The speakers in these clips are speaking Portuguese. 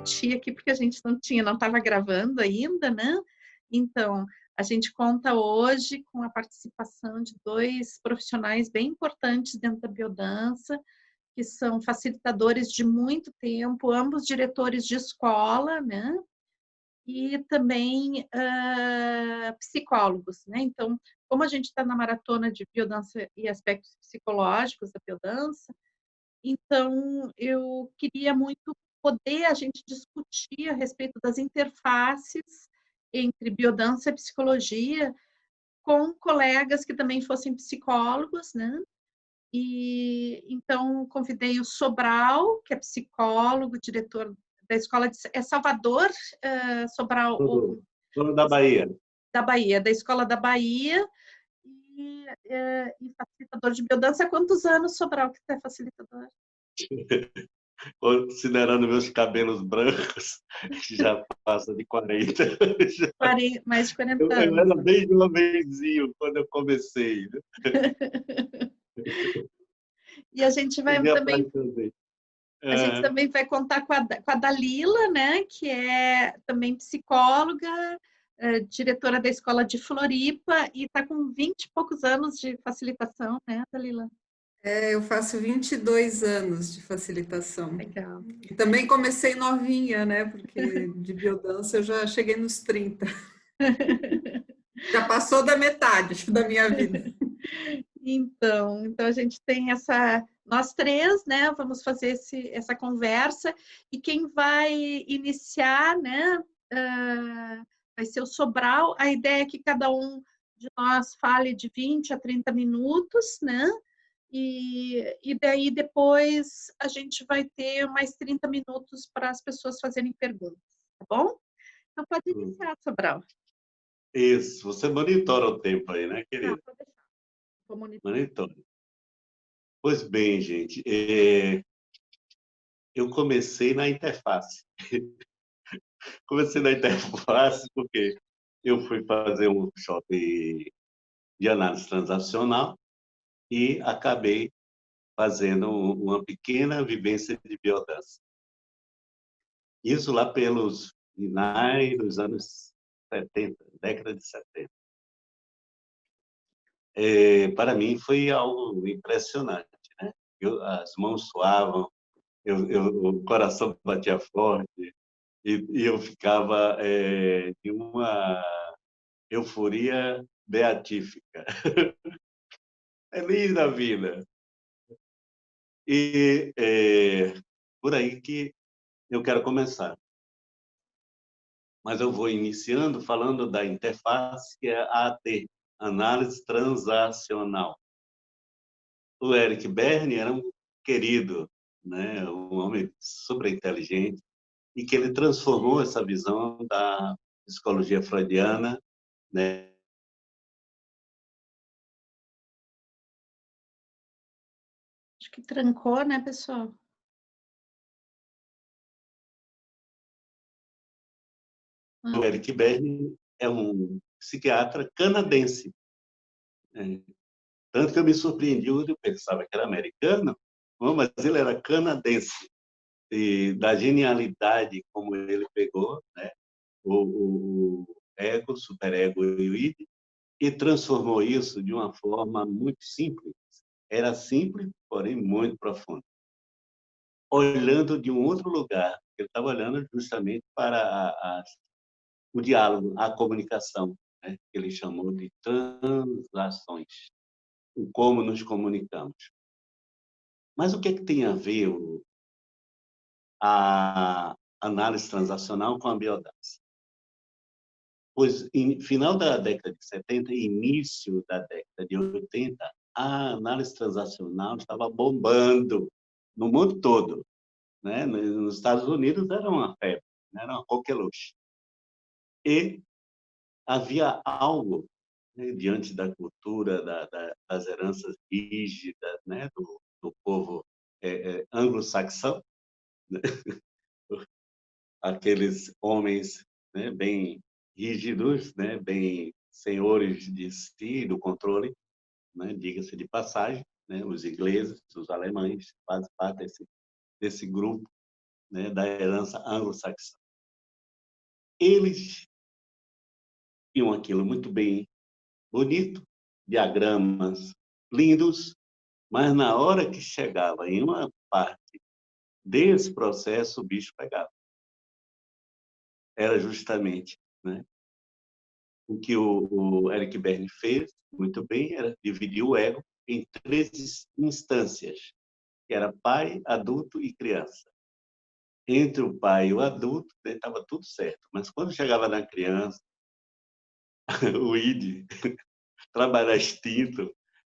repetir aqui, porque a gente não estava gravando ainda, né? Então, a gente conta hoje com a participação de dois profissionais bem importantes dentro da biodança, que são facilitadores de muito tempo, ambos diretores de escola, né? E também psicólogos, né? Então, como a gente está na maratona de biodança e aspectos psicológicos da biodança, então eu queria muito poder a gente discutir a respeito das interfaces entre biodança e psicologia com colegas que também fossem psicólogos, né? E então convidei o Sobral, que é psicólogo, diretor da escola de Salvador, Sobral, Dono da Bahia. da Bahia, da escola da Bahia, e facilitador de biodança. Há quantos anos, Sobral, que você é facilitador? Considerando meus cabelos brancos, já passa de 40. Mais de 40 Eu anos. era bem jovenzinho quando eu comecei. Né? E a gente vai também... A gente É. também vai contar com a Dalila, né, que é também psicóloga, diretora da escola de Floripa e está com 20 e poucos anos de facilitação, né, Dalila? Eu faço 22 anos de facilitação. Legal. E também comecei novinha, né? Porque de biodança eu já cheguei nos 30. Já passou da metade da minha vida. Então a gente tem nós três, né, vamos fazer essa conversa, e quem vai iniciar, né, vai ser o Sobral. A ideia é que cada um de nós fale de 20 a 30 minutos, né, e daí depois a gente vai ter mais 30 minutos para as pessoas fazerem perguntas, tá bom? Então pode iniciar, Sobral. Isso, você monitora o tempo aí, né, querida? Pode deixar. Vou monitorar. Monitora. Pois bem, gente, eu comecei na interface. Comecei na interface porque eu fui fazer um workshop de análise transacional e acabei fazendo uma pequena vivência de biodança. Isso lá pelos finais dos anos 70, década de 70. Para mim foi algo impressionante, né? As mãos suavam, o coração batia forte e eu ficava de uma euforia beatífica. Feliz da vida. E por aí que eu quero começar. Mas eu vou iniciando falando da interface, que é a AT, Análise Transacional. O Eric Berne era um querido, né, um homem super inteligente, e que ele transformou essa visão da psicologia freudiana, né? Acho que trancou, né, pessoal? O Eric Berne é um psiquiatra canadense. Né? Tanto que eu me surpreendi, eu pensava que era americano, mas ele era canadense. E da genialidade como ele pegou, né, o ego, superego e o id, e transformou isso de uma forma muito simples. Era simples, porém muito profunda. Olhando de um outro lugar, ele estava olhando justamente para o diálogo, a comunicação, né, que ele chamou de transações, o como nos comunicamos. Mas o que é que tem a ver a análise transacional com a biodança? Pois, em final da década de 70 e início da década de 80, a análise transacional estava bombando no mundo todo. Né? Nos Estados Unidos era uma febre, né? Era uma coqueluche. E havia algo, né, diante da cultura, das heranças rígidas, né, do povo anglo-saxão, né? Aqueles homens, né, bem rígidos, né, bem senhores de si, do controle, né, diga-se de passagem, né, os ingleses, os alemães fazem parte desse grupo. né, da herança anglo-saxã. Eles tinham aquilo muito bem bonito, diagramas lindos, mas na hora que chegava em uma parte desse processo, o bicho pegava. Era justamente, né, o que o Eric Berne fez muito bem, era dividir o ego em três instâncias, que era pai, adulto e criança. Entre o pai e o adulto, estava tudo certo, mas quando chegava na criança, o id, trabalhar extinto,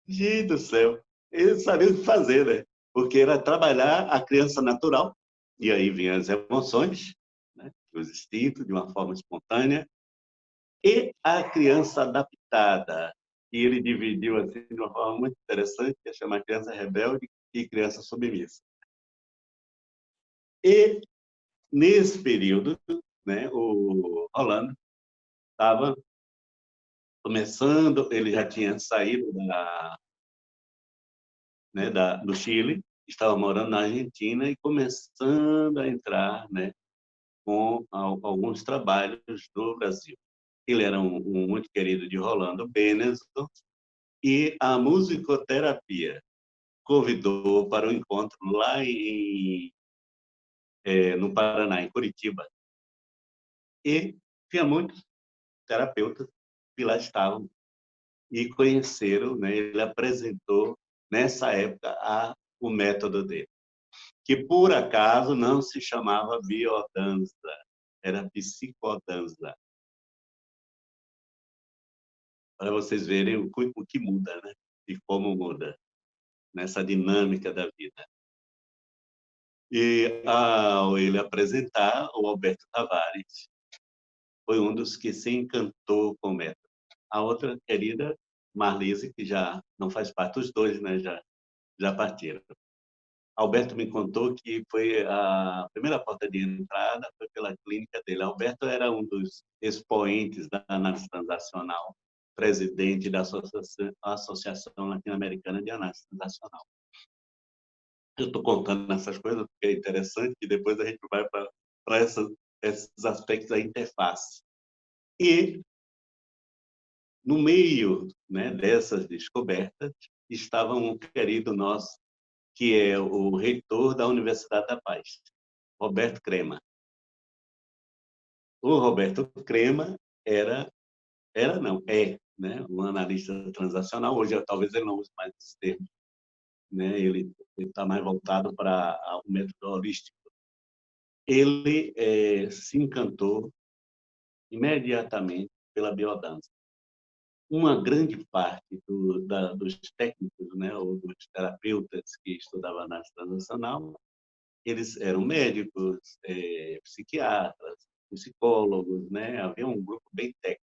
gente do céu, ele sabia o que fazer, né? Porque era trabalhar a criança natural, e aí vinham as emoções, né? Os instintos, de uma forma espontânea, e a criança adaptada, que ele dividiu assim, de uma forma muito interessante, que é chamar criança rebelde e criança submissa. E, nesse período, né, o Rolando estava começando, ele já tinha saído do Chile, estava morando na Argentina e começando a entrar, né, com alguns trabalhos do Brasil. Ele era um muito querido de Rolando Benenson e a musicoterapia convidou para o encontro lá no Paraná, em Curitiba. E tinha muitos terapeutas que lá estavam e conheceram, né, ele apresentou, nessa época, o método dele, que por acaso não se chamava biodança, era psicodança. Para vocês verem o que muda, né? E como muda nessa dinâmica da vida. E ao ele apresentar, o Alberto Tavares foi um dos que se encantou com o método. A outra querida, Marlise, que já não faz parte, os dois, né, já partiram. Alberto me contou que foi a primeira porta de entrada foi pela clínica dele. Alberto era um dos expoentes da análise transacional, presidente da Associação Latino-Americana de Análise Transacional. Eu estou contando essas coisas porque é interessante que depois a gente vai para esses aspectos da interface. E, no meio, né, dessas descobertas, estava um querido nosso, que é o reitor da Universidade da Paz, Roberto Crema. O Roberto Crema não, né, um analista transacional. Hoje, talvez ele não use mais esse termo, né? Ele está mais voltado para o método holístico. Ele se encantou imediatamente pela biodança. Uma grande parte dos técnicos, né, ou dos terapeutas que estudavam análise transacional, eles eram médicos, psiquiatras, psicólogos, né? Havia um grupo bem técnico.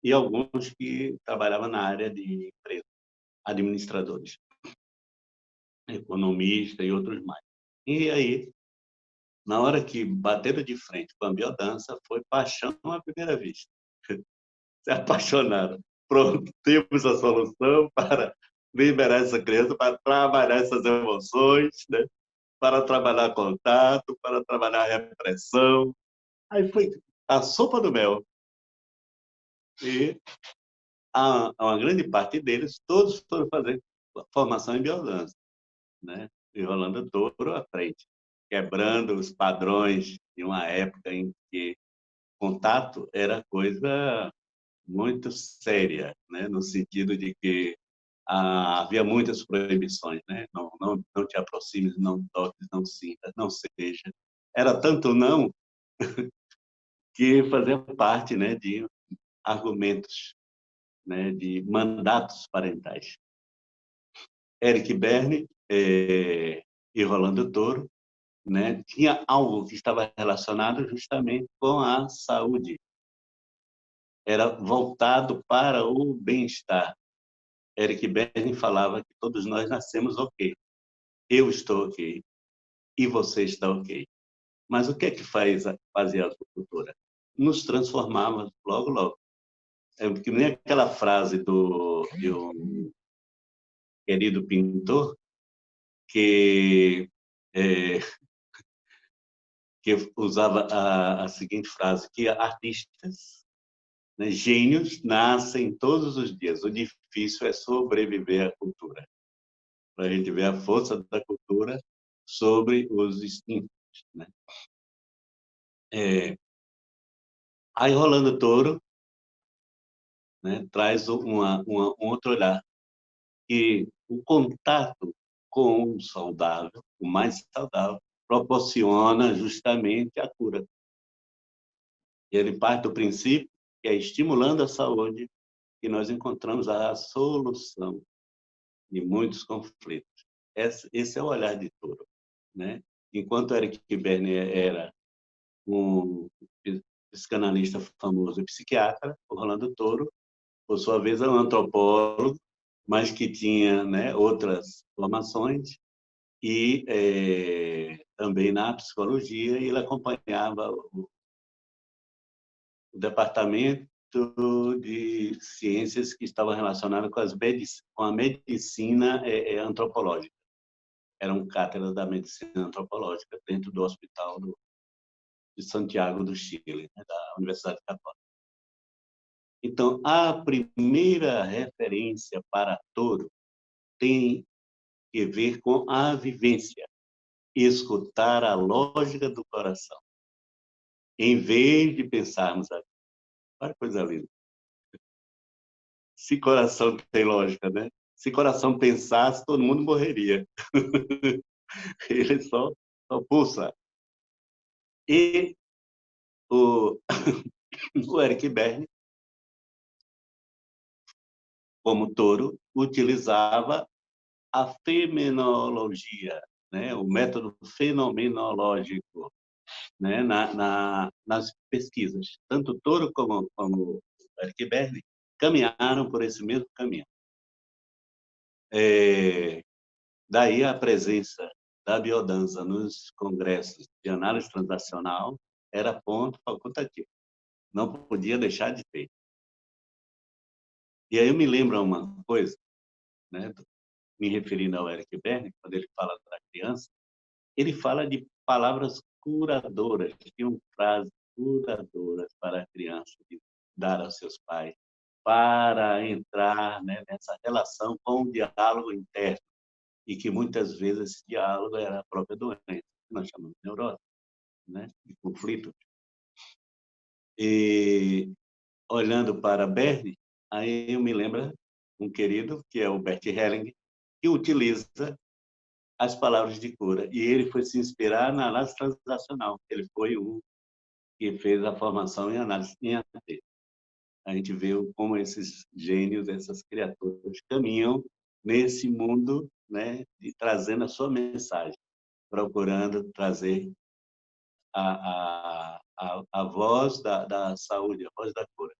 E alguns que trabalhavam na área de empresa, administradores, economistas e outros mais. E aí, na hora que bateram de frente com a biodança, foi paixão à primeira vista. Se apaixonaram. Pronto, temos a solução para liberar essa criança, para trabalhar essas emoções, né? Para trabalhar contato, para trabalhar a repressão. Aí foi a sopa do mel. E uma grande parte deles, todos foram fazer formação em biodança, né? E Rolando Toro à frente, quebrando os padrões de uma época em que contato era coisa muito séria, né? No sentido de que havia muitas proibições, né? Não te aproximes, não toques, não sintas, não seja. Era tanto não que fazia parte, né, de argumentos, né, de mandatos parentais. Eric Berne e Rolando Toro, né, tinha algo que estava relacionado justamente com a saúde. Era voltado para o bem-estar. Eric Berne falava que todos nós nascemos ok. Eu estou ok. E você está ok. Mas o que é que fazia a cultura? Nos transformávamos logo, logo. É que nem aquela frase de um querido pintor que que usava a seguinte frase, que artistas, né, gênios, nascem todos os dias. O difícil é sobreviver à cultura. Para a gente ver a força da cultura sobre os instintos, né? Aí Rolando Toro, né, traz um outro olhar, que o contato com o saudável, o mais saudável, proporciona justamente a cura. E ele parte do princípio que é estimulando a saúde que nós encontramos a solução de muitos conflitos. Esse é o olhar de Toro, né? Enquanto Eric Berne era um psicanalista famoso e psiquiatra, o Rolando Toro, por sua vez, era um antropólogo, mas que tinha, né, outras formações e também na psicologia, e ele acompanhava o departamento de ciências que estavam relacionadas com a medicina antropológica. Era um cátedra da medicina antropológica dentro do Hospital de Santiago do Chile, né, da Universidade Católica. Então, a primeira referência para Toro tem que ver com a vivência, escutar a lógica do coração, em vez de pensarmos, olha que coisa linda, se coração tem lógica, né? Se coração pensasse, todo mundo morreria. Ele só pulsa. E o, o Eric Berne, como Toro, utilizava a fenomenologia, né? O método fenomenológico, né? Nas pesquisas. Tanto Toro como Eric Berne caminharam por esse mesmo caminho. Daí a presença da biodança nos congressos de análise transacional era ponto facultativo. Não podia deixar de ter. E aí eu me lembro uma coisa, né, me referindo ao Eric Berne, quando ele fala da criança, ele fala de palavras curadoras, de uma frase curadoras para a criança, de dar aos seus pais, para entrar, né, nessa relação com o diálogo interno, e que muitas vezes esse diálogo era a própria doença, que nós chamamos de neurose, né, de conflito. E olhando para Berne, aí eu me lembro um querido, que é o Bert Helling, que utiliza as palavras de cura. E ele foi se inspirar na análise transacional. Ele foi um que fez a formação em análise em AT. A gente vê como esses gênios, essas criaturas caminham nesse mundo, né, de trazendo a sua mensagem, procurando trazer a voz da saúde, a voz da cura.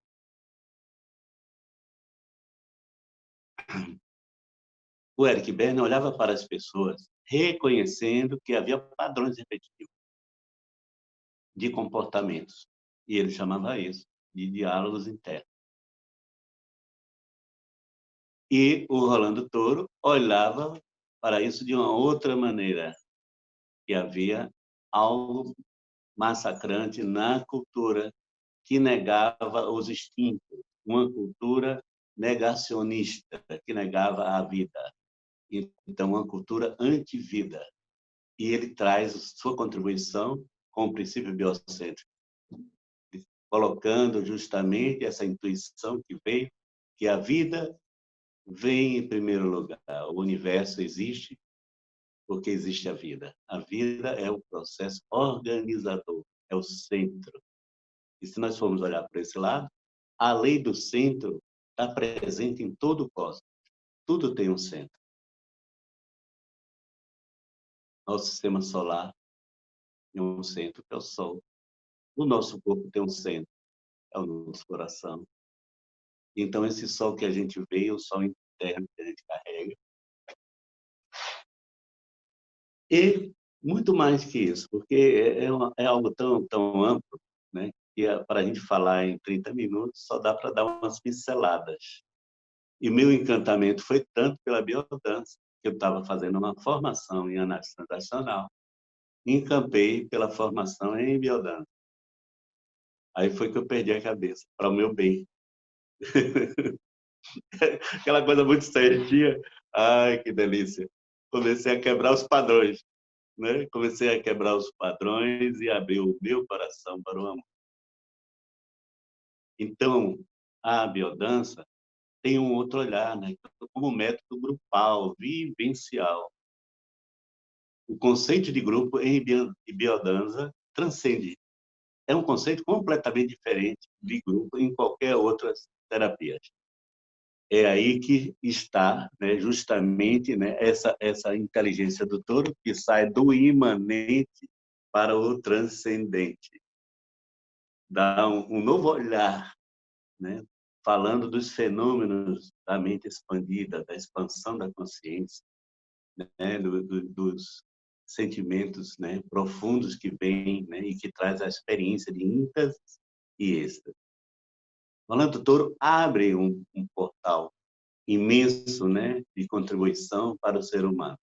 O Eric Berne olhava para as pessoas reconhecendo que havia padrões repetitivos de comportamentos. E ele chamava isso de diálogos internos. E o Rolando Toro olhava para isso de uma outra maneira, que havia algo massacrante na cultura que negava os instintos, uma cultura negacionista, que negava a vida. Então, uma cultura anti-vida. E ele traz sua contribuição com o princípio biocêntrico, colocando justamente essa intuição que veio, que a vida vem em primeiro lugar. O universo existe porque existe a vida. A vida é o processo organizador, é o centro. E se nós formos olhar para esse lado, a lei do centro está presente em todo o cosmos. Tudo tem um centro. Nosso sistema solar tem um centro, que é o Sol. O nosso corpo tem um centro, é o nosso coração. Então, esse Sol que a gente vê, o Sol interno que a gente carrega. E muito mais que isso, porque é algo tão amplo, né, que para a gente falar em 30 minutos só dá para dar umas pinceladas. E meu encantamento foi tanto pela biodança, que eu estava fazendo uma formação em análise transacional, encampei pela formação em biodança. Aí foi que eu perdi a cabeça, para o meu bem. Aquela coisa muito certinha. Ai, que delícia. Comecei a quebrar os padrões, né? Comecei a quebrar os padrões e abrir o meu coração para o amor. Então, a biodança tem um outro olhar, né? Como método grupal, vivencial. O conceito de grupo em biodança transcende. É um conceito completamente diferente de grupo em qualquer outra terapia. É aí que está, né, justamente, né, essa inteligência do touro que sai do imanente para o transcendente. Dá um novo olhar, né, falando dos fenômenos da mente expandida, da expansão da consciência, né, dos sentimentos, né, profundos que vêm, né, e que traz a experiência de íntas e êxtase. O Orlando Touro abre um portal imenso, né, de contribuição para o ser humano.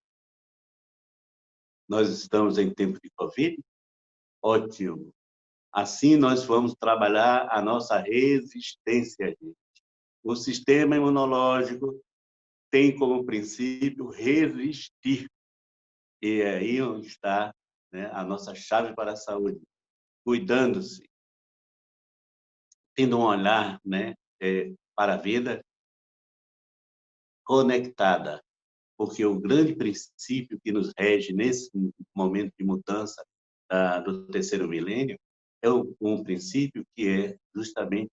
Nós estamos em tempo de Covid? Ótimo. Assim nós vamos trabalhar a nossa resistência, gente. O sistema imunológico tem como princípio resistir. E é aí onde está, né, a nossa chave para a saúde. Cuidando-se, tendo um olhar, né, para a vida conectada, porque o grande princípio que nos rege nesse momento de mudança do terceiro milênio é um princípio que é justamente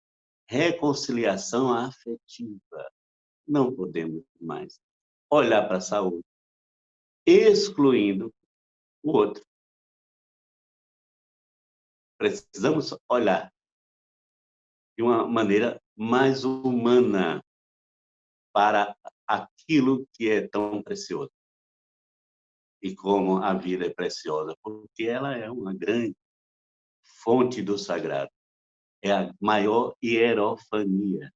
reconciliação afetiva. Não podemos mais olhar para a saúde excluindo o outro. Precisamos olhar de uma maneira mais humana para aquilo que é tão precioso. E como a vida é preciosa, porque ela é uma grande fonte do sagrado. É a maior hierofania.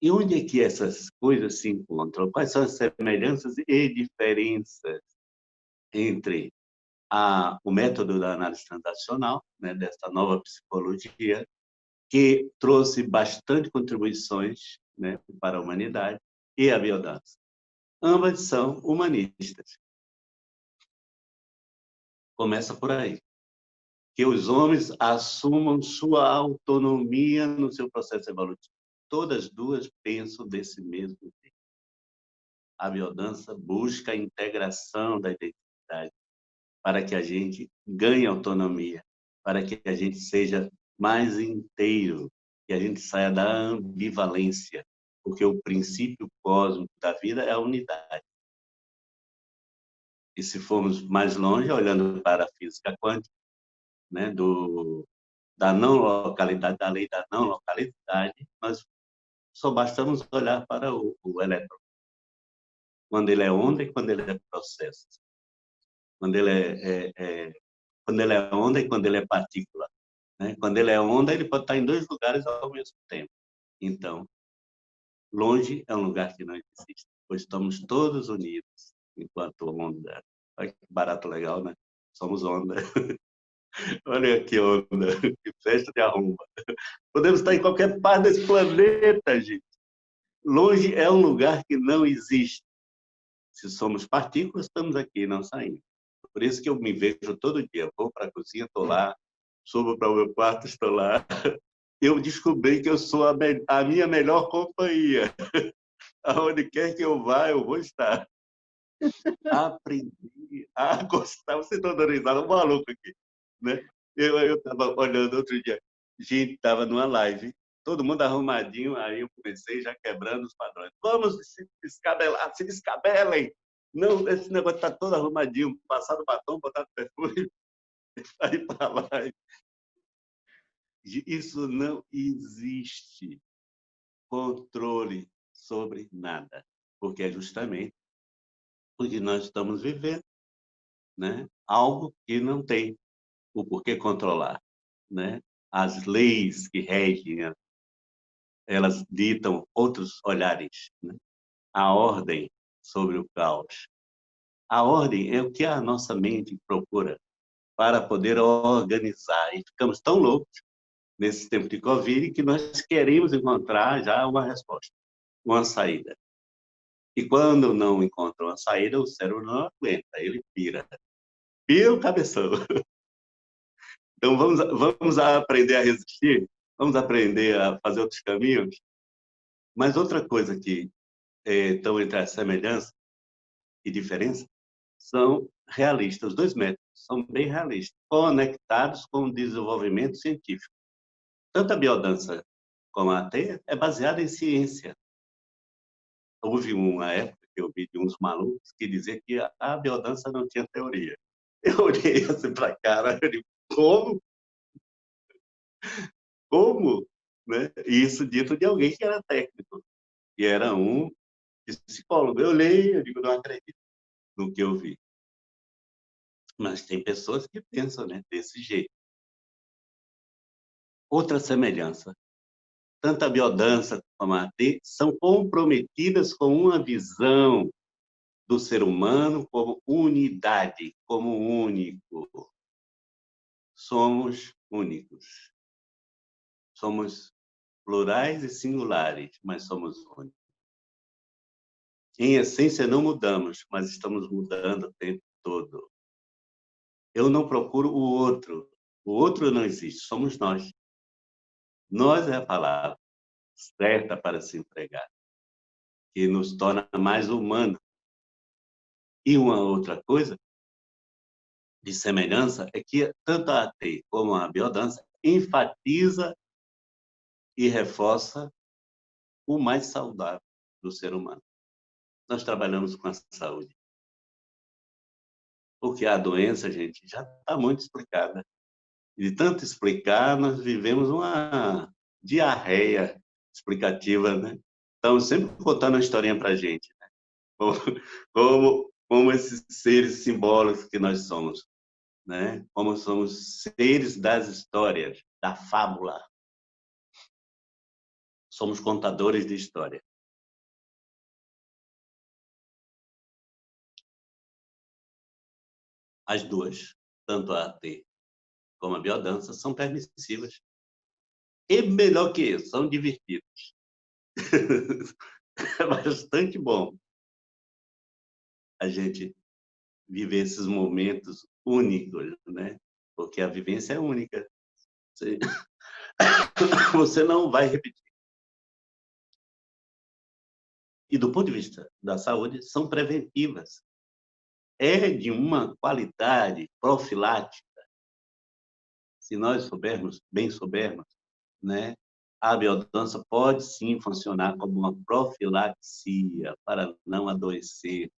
E onde é que essas coisas se encontram? Quais são as semelhanças e diferenças entre o método da análise transacional, né, dessa nova psicologia, que trouxe bastante contribuições, né, para a humanidade, e a biodança? Ambas são humanistas. Começa por aí. Que os homens assumam sua autonomia no seu processo evolutivo. Todas duas pensam desse mesmo jeito. A biodança busca a integração da identidade para que a gente ganhe autonomia, para que a gente seja mais inteiro, que a gente saia da ambivalência, porque o princípio cósmico da vida é a unidade. E se formos mais longe, olhando para a física quântica, né, da não localidade, da lei da não localidade, nós só bastamos olhar para o elétron, quando ele é onda e quando ele é processo, quando ele quando ele é onda e quando ele é partícula, né? Quando ele é onda, ele pode estar em dois lugares ao mesmo tempo. Então, longe é um lugar que não existe, pois estamos todos unidos enquanto onda. Olha que barato legal, né? Somos onda. Olha que onda, que festa de arromba. Podemos estar em qualquer parte desse planeta, gente. Longe é um lugar que não existe. Se somos partículas, estamos aqui, não saímos. Por isso que eu me vejo todo dia. Vou para a cozinha, estou lá. Subo para o meu quarto, estou lá. Eu descobri que eu sou a minha melhor companhia. Aonde quer que eu vá, eu vou estar. Aprendi a gostar. Você está dando risada, um maluco aqui, né? Eu estava olhando outro dia. Gente, estava numa live, todo mundo arrumadinho, aí eu comecei já quebrando os padrões. Vamos se descabelar, se descabelem. Não, esse negócio está todo arrumadinho, passado batom, botado perfume, aí para lá. Isso não existe controle sobre nada, porque é justamente porque nós estamos vivendo, né, algo que não tem o porquê controlar, né? As leis que regem, elas ditam outros olhares, né? A ordem sobre o caos. A ordem é o que a nossa mente procura para poder organizar. E ficamos tão loucos nesse tempo de Covid que nós queremos encontrar já uma resposta, uma saída. E quando não encontra uma saída, o cérebro não aguenta, ele pira. Pira o cabeção. Então, vamos aprender a resistir? Vamos aprender a fazer outros caminhos? Mas outra coisa que estão entre a semelhança e diferença são realistas. Os dois métodos são bem realistas, conectados com o desenvolvimento científico. Tanto a biodança como a AT é baseada em ciência. Houve uma época que eu vi de uns malucos que diziam que a biodança não tinha teoria. Eu olhei assim para a cara, eu digo, como? Como? Né? Isso dito de alguém que era técnico, que era um psicólogo. Eu leio, eu digo, não acredito no que eu vi. Mas tem pessoas que pensam, né, desse jeito. Outra semelhança, tanto a biodança como a AT são comprometidas com uma visão do ser humano como unidade, como único. Somos únicos. Somos plurais e singulares, mas somos únicos. Em essência, não mudamos, mas estamos mudando o tempo todo. Eu não procuro o outro. O outro não existe, somos nós. Nós é a palavra certa para se empregar, que nos torna mais humanos. E uma outra coisa de semelhança é que tanto a AT como a biodança enfatiza e reforça o mais saudável do ser humano. Nós trabalhamos com a saúde. Porque a doença, gente, já está muito explicada. E de tanto explicar, nós vivemos uma diarreia explicativa, né? Estamos sempre contando uma historinha para a gente, né? Como esses seres simbólicos que nós somos, né? Como somos seres das histórias, da fábula. Somos contadores de história. As duas, tanto a AT como a biodança, são permissivas. E melhor que isso, são divertidas. É bastante bom a gente viver esses momentos únicos, né? Porque a vivência é única. Você não vai repetir. E do ponto de vista da saúde, são preventivas. É de uma qualidade profilática. Se nós soubermos, bem soubermos, né? A biodança pode sim funcionar como uma profilaxia para não adoecer.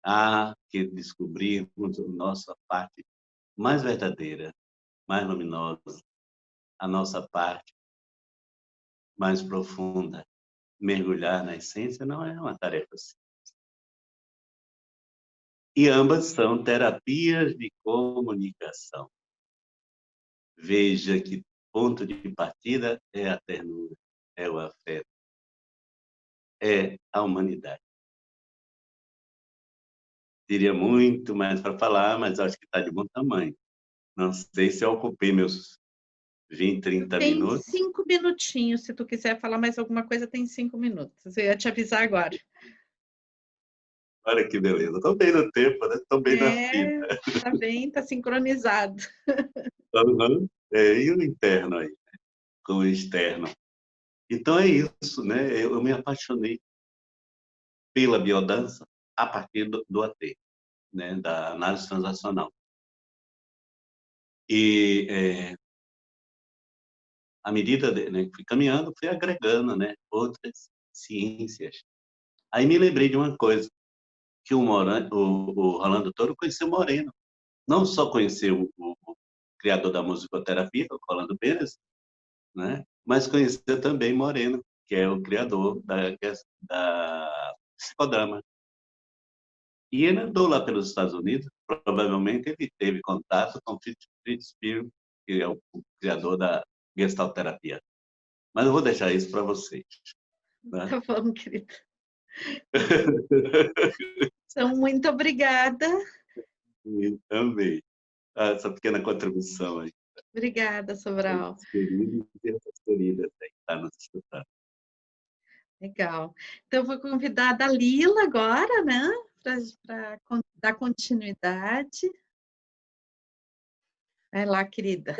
Há que descobrirmos a nossa parte mais verdadeira, mais luminosa, a nossa parte mais profunda. Mergulhar na essência não é uma tarefa simples. E ambas são terapias de comunicação. Veja que ponto de partida é a ternura, é o afeto, é a humanidade. Teria muito mais para falar, mas acho que está de bom tamanho. Não sei se eu ocupei meus 20, 30 Tem minutos. 5 minutinhos, se tu quiser falar mais alguma coisa, tem 5 minutos. Eu ia te avisar agora. Olha que beleza. Estou bem no tempo, né? Estou bem na fita. Tá bem, tá sincronizado. Uhum. E o interno aí, com o externo. Então é isso, né? Eu me apaixonei pela biodança a partir do AT, né? Da análise transacional. E à medida né, que fui caminhando, fui agregando, né? Outras ciências. Aí me lembrei de uma coisa, que o Rolando Toro conheceu Moreno. Não só conheceu o criador da musicoterapia, o Rolando Pérez, né? Mas conheceu também Moreno, que é o criador da psicodrama. E ele andou lá pelos Estados Unidos, provavelmente ele teve contato com Fritz Perls, que é o criador da gestalterapia. Mas eu vou deixar isso para vocês. Né? Tá bom, querida. Então, muito obrigada. E também. Essa pequena contribuição aí. Obrigada, Sobral. Os queridos e as queridas aí que estão nos escutando. Legal. Então, eu vou convidar a Dalila agora, né? Para dar continuidade. Vai lá, querida.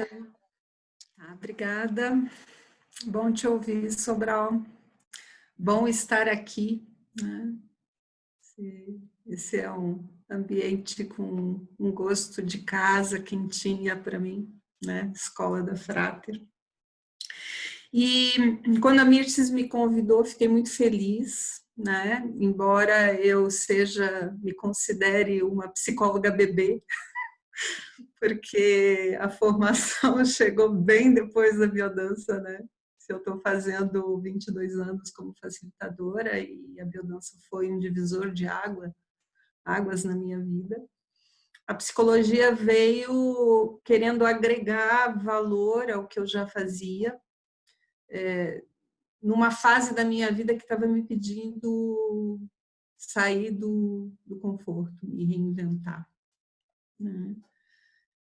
Obrigada. Bom te ouvir, Sobral. Bom estar aqui, né? Esse é um ambiente com um gosto de casa quentinha para mim, né? Escola da Frater. E quando a Mirtes me convidou, fiquei muito feliz, né? Embora eu me considere uma psicóloga bebê, porque a formação chegou bem depois da biodança, né? Eu estou fazendo 22 anos como facilitadora e a biodança foi um divisor de águas na minha vida. A psicologia veio querendo agregar valor ao que eu já fazia, numa fase da minha vida que estava me pedindo sair do conforto e reinventar, né?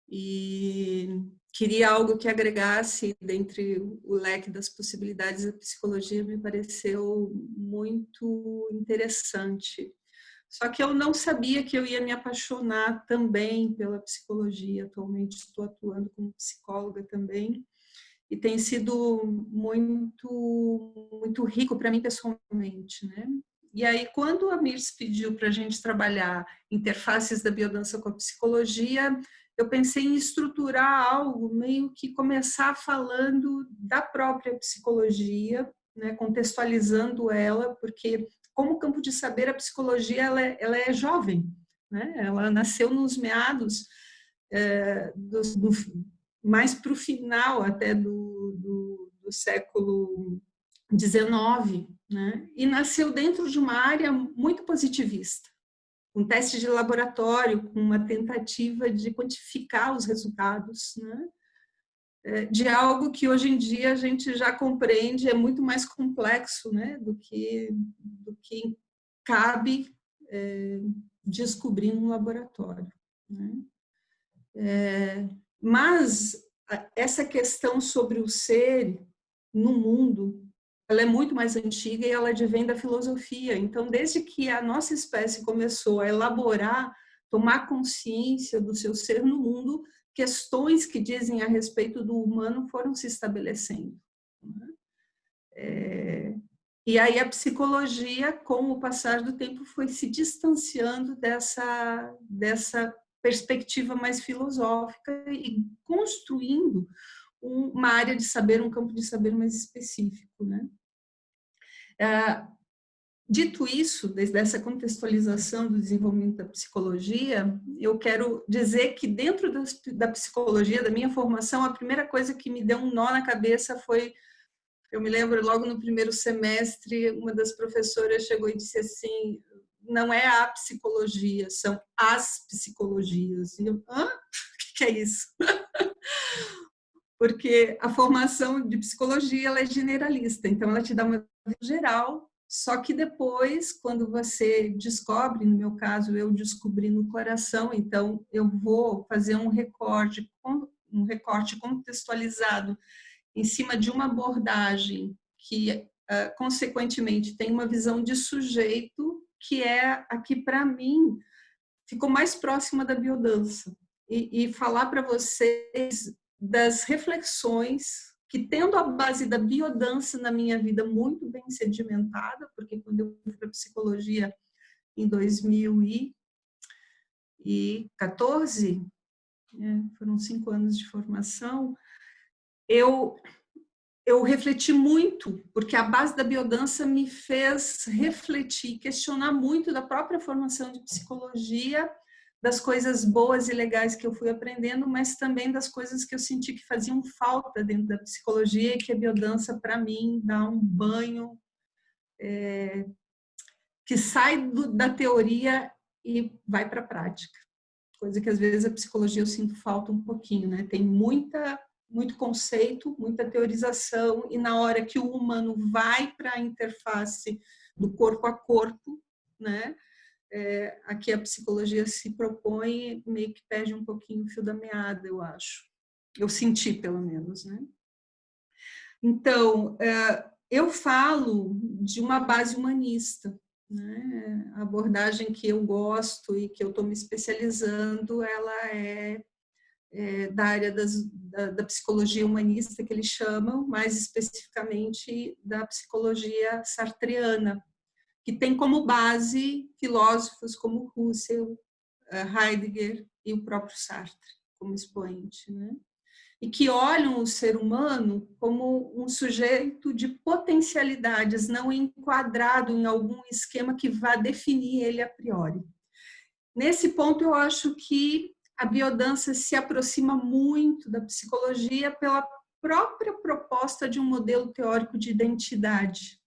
E queria algo que agregasse dentre o leque das possibilidades. A psicologia me pareceu muito interessante. Só que eu não sabia que eu ia me apaixonar também pela psicologia. Atualmente estou atuando como psicóloga também e tem sido muito rico para mim pessoalmente, né? E aí, quando a Mirtes pediu para a gente trabalhar interfaces da biodança com a psicologia, eu pensei em estruturar algo, meio que começar falando da própria psicologia, né, contextualizando ela, porque como campo de saber, a psicologia ela é jovem, né? Ela nasceu nos meados mais para o final até do século XIX, né? E nasceu dentro de uma área muito positivista, um teste de laboratório com uma tentativa de quantificar os resultados, né? De algo que hoje em dia a gente já compreende é muito mais complexo, né? do que cabe descobrir no laboratório, né? Mas essa questão sobre o ser no mundo, ela é muito mais antiga e ela advém da filosofia. Então, desde que a nossa espécie começou a elaborar, tomar consciência do seu ser no mundo, questões que dizem a respeito do humano foram se estabelecendo. E aí a psicologia, com o passar do tempo, foi se distanciando dessa perspectiva mais filosófica e construindo uma área de saber, um campo de saber mais específico, né? Dito isso, desde essa contextualização do desenvolvimento da psicologia, eu quero dizer que dentro da psicologia, da minha formação, a primeira coisa que me deu um nó na cabeça foi, eu me lembro logo no primeiro semestre, uma das professoras chegou e disse assim, não é a psicologia, são as psicologias. E eu, hã? O que é isso? Porque a formação de psicologia ela é generalista, então ela te dá uma visão geral, só que depois, quando você descobre, no meu caso, eu descobri no coração, então eu vou fazer um recorte contextualizado em cima de uma abordagem que, consequentemente, tem uma visão de sujeito que é a que, para mim, ficou mais próxima da biodança. E falar para vocês das reflexões que, tendo a base da biodança na minha vida muito bem sedimentada, porque quando eu fui para a psicologia em 2014, foram 5 anos de formação, eu refleti muito, porque a base da biodança me fez refletir, questionar muito da própria formação de psicologia, das coisas boas e legais que eu fui aprendendo, mas também das coisas que eu senti que faziam falta dentro da psicologia e que a biodança, para mim, dá um banho que sai da teoria e vai para a prática. Coisa que, às vezes, a psicologia eu sinto falta um pouquinho, né? Tem muito conceito, muita teorização, e na hora que o humano vai para a interface do corpo a corpo, né, aqui a psicologia se propõe, meio que perde um pouquinho o fio da meada, eu acho. Eu senti, pelo menos, né? Então, eu falo de uma base humanista, né? A abordagem que eu gosto e que eu estou me especializando, ela é da área da psicologia humanista, que eles chamam, mais especificamente da psicologia sartreana, que tem como base filósofos como Husserl, Heidegger e o próprio Sartre, como expoente, né? E que olham o ser humano como um sujeito de potencialidades, não enquadrado em algum esquema que vá definir ele a priori. Nesse ponto, eu acho que a biodança se aproxima muito da psicologia pela própria proposta de um modelo teórico de identidade,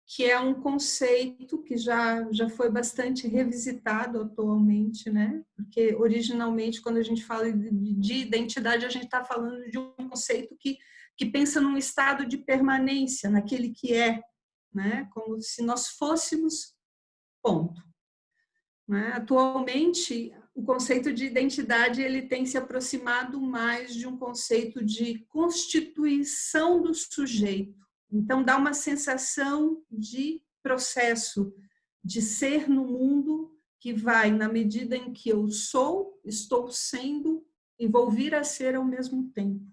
que é um conceito que já foi bastante revisitado atualmente, né? Porque originalmente, quando a gente fala de identidade, a gente está falando de um conceito que pensa num estado de permanência, naquele que é, né? Como se nós fôssemos, ponto. Né? Atualmente, o conceito de identidade ele tem se aproximado mais de um conceito de constituição do sujeito. Então, dá uma sensação de processo, de ser no mundo que vai, na medida em que eu sou, estou sendo e vou vir a ser ao mesmo tempo.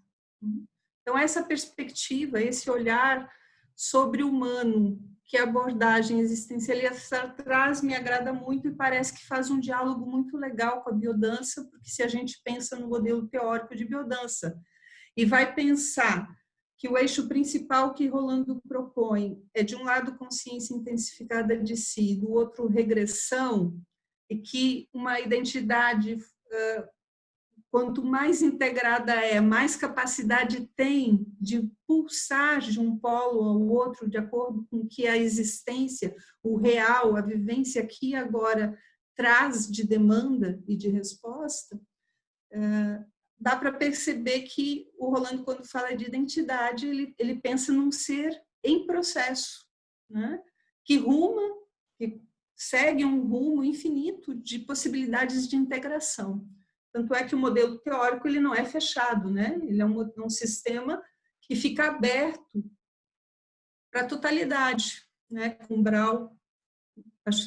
Então, essa perspectiva, esse olhar sobre o humano, que a abordagem existencialista traz, me agrada muito e parece que faz um diálogo muito legal com a biodança, porque se a gente pensa no modelo teórico de biodança e vai pensar que o eixo principal que Rolando propõe é, de um lado, consciência intensificada de si, do outro, regressão, e que uma identidade, quanto mais integrada é, mais capacidade tem de pulsar de um polo ao outro, de acordo com o que a existência, o real, a vivência aqui e agora traz de demanda e de resposta, dá para perceber que o Rolando, quando fala de identidade, ele pensa num ser em processo, né? que segue um rumo infinito de possibilidades de integração. Tanto é que o modelo teórico ele não é fechado, né? Ele é um sistema que fica aberto para a totalidade, né? Com Brau.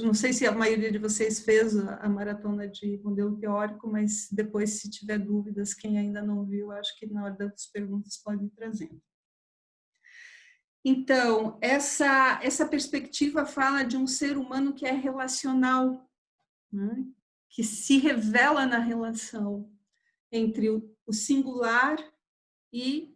Não sei se a maioria de vocês fez a maratona de modelo teórico, mas depois, se tiver dúvidas, quem ainda não viu, acho que na hora das perguntas pode ir trazendo. Então, essa perspectiva fala de um ser humano que é relacional, né? Que se revela na relação entre o singular e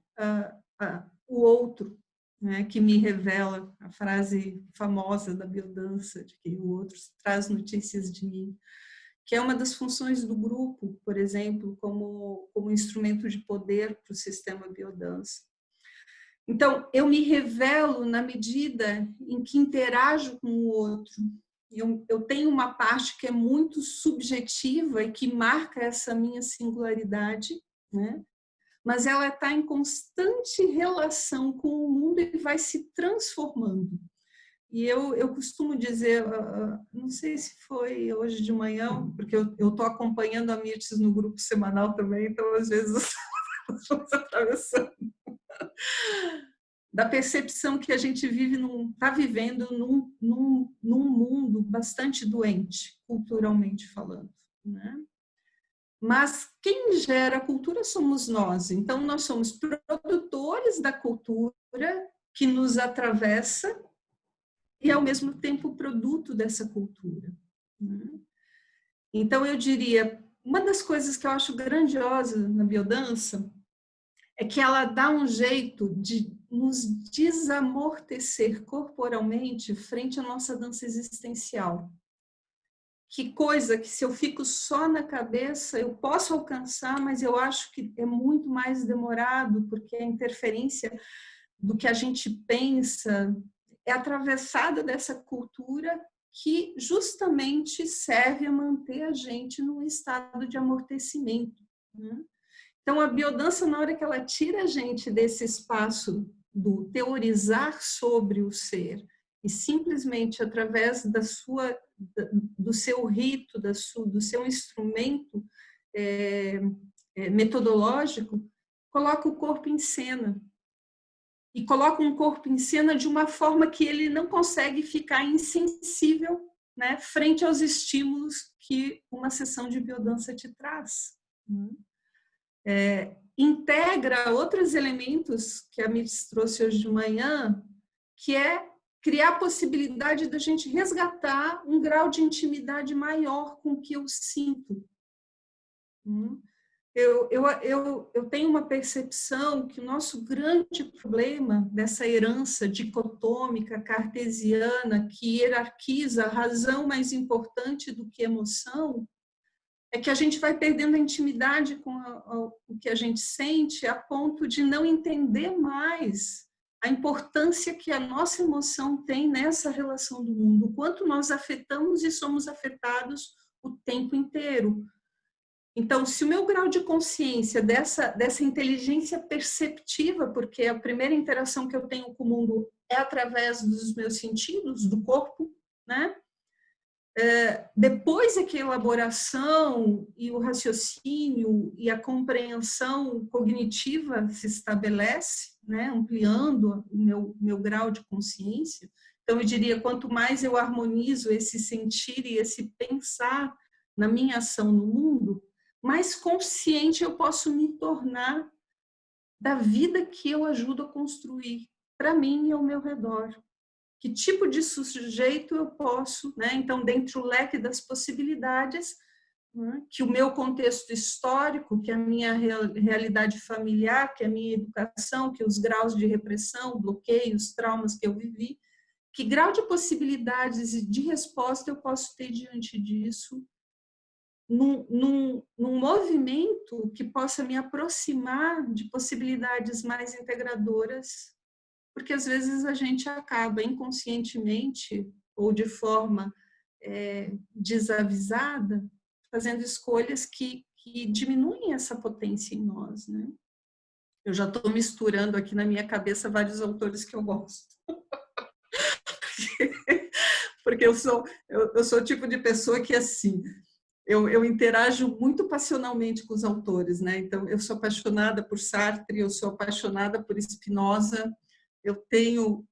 o outro, né, que me revela, a frase famosa da biodança, de que o outro traz notícias de mim, que é uma das funções do grupo, por exemplo, como instrumento de poder para o sistema biodança. Então, eu me revelo na medida em que interajo com o outro. Eu tenho uma parte que é muito subjetiva e que marca essa minha singularidade, né? Mas ela está em constante relação com o mundo e vai se transformando. E eu costumo dizer, não sei se foi hoje de manhã, porque eu estou acompanhando a Mirtes no grupo semanal também, então às vezes estamos atravessando. Da percepção que a gente está vivendo num mundo bastante doente, culturalmente falando, né? Mas quem gera a cultura somos nós. Então, nós somos produtores da cultura que nos atravessa e, ao mesmo tempo, produto dessa cultura. Então, eu diria, uma das coisas que eu acho grandiosa na biodança é que ela dá um jeito de nos desamortecer corporalmente frente à nossa dança existencial. Que coisa que, se eu fico só na cabeça, eu posso alcançar, mas eu acho que é muito mais demorado, porque a interferência do que a gente pensa é atravessada dessa cultura que justamente serve a manter a gente num estado de amortecimento, né? Então, a biodança, na hora que ela tira a gente desse espaço do teorizar sobre o ser e simplesmente através do seu rito, do seu instrumento metodológico, coloca o corpo em cena. E coloca um corpo em cena de uma forma que ele não consegue ficar insensível, né, frente aos estímulos que uma sessão de biodança te traz. Integra outros elementos que a Mirtz trouxe hoje de manhã, que é criar a possibilidade da gente resgatar um grau de intimidade maior com o que eu sinto. Eu tenho uma percepção que o nosso grande problema dessa herança dicotômica, cartesiana, que hierarquiza a razão mais importante do que a emoção, é que a gente vai perdendo a intimidade com o que a gente sente a ponto de não entender mais a importância que a nossa emoção tem nessa relação do mundo, o quanto nós afetamos e somos afetados o tempo inteiro. Então, se o meu grau de consciência dessa inteligência perceptiva, porque a primeira interação que eu tenho com o mundo é através dos meus sentidos, do corpo, né? Depois é que a elaboração e o raciocínio e a compreensão cognitiva se estabelece, né? Ampliando o meu grau de consciência. Então, eu diria, quanto mais eu harmonizo esse sentir e esse pensar na minha ação no mundo, mais consciente eu posso me tornar da vida que eu ajudo a construir para mim e ao meu redor. Que tipo de sujeito eu posso, né? Então, dentro do leque das possibilidades, né? Que o meu contexto histórico, que a minha realidade familiar, que a minha educação, que os graus de repressão, bloqueios, traumas que eu vivi, que grau de possibilidades e de resposta eu posso ter diante disso, num movimento que possa me aproximar de possibilidades mais integradoras, porque às vezes a gente acaba inconscientemente ou de forma desavisada fazendo escolhas que diminuem essa potência em nós, né? Eu já estou misturando aqui na minha cabeça vários autores que eu gosto. Porque eu sou o tipo de pessoa que, assim, eu interajo muito passionalmente com os autores, né? Então, eu sou apaixonada por Sartre, eu sou apaixonada por Spinoza, eu tenho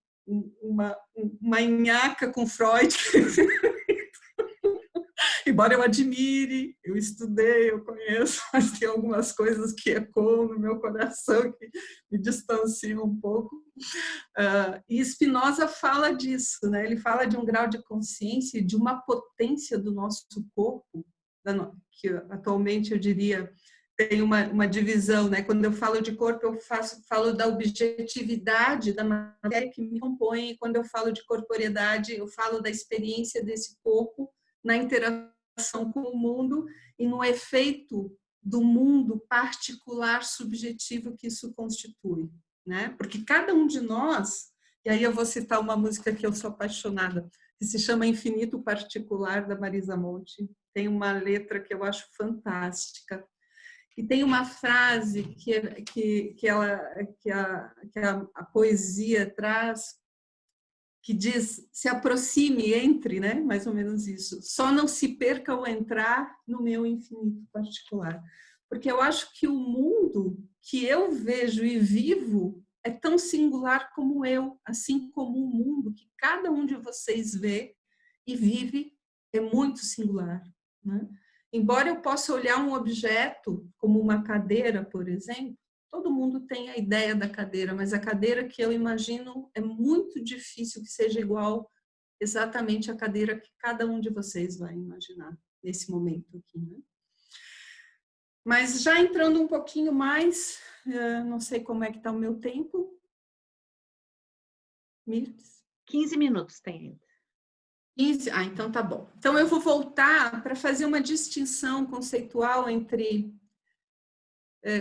uma nhaca com Freud, embora eu admire, eu estudei, eu conheço, mas tem algumas coisas que ecoam no meu coração que me distanciam um pouco. E Spinoza fala disso, né? Ele fala de um grau de consciência, de uma potência do nosso corpo, que atualmente eu diria tem uma divisão, né? Quando eu falo de corpo, eu falo da objetividade da matéria que me compõe, e quando eu falo de corporeidade, eu falo da experiência desse corpo na interação com o mundo e no efeito do mundo particular, subjetivo que isso constitui, né? Porque cada um de nós, e aí eu vou citar uma música que eu sou apaixonada, que se chama Infinito Particular, da Marisa Monte. Tem uma letra que eu acho fantástica. E tem uma frase que a poesia traz, que diz, se aproxime, entre, né? Mais ou menos isso. Só não se perca ao entrar no meu infinito particular. Porque eu acho que o mundo que eu vejo e vivo é tão singular como eu, assim como o mundo que cada um de vocês vê e vive é muito singular, né? Embora eu possa olhar um objeto, como uma cadeira, por exemplo, todo mundo tem a ideia da cadeira, mas a cadeira que eu imagino é muito difícil que seja igual exatamente a cadeira que cada um de vocês vai imaginar nesse momento aqui, né? Mas já entrando um pouquinho mais, não sei como é que está o meu tempo. Mirtz? 15 minutos tem ainda. 15? Ah, então tá bom. Então eu vou voltar para fazer uma distinção conceitual entre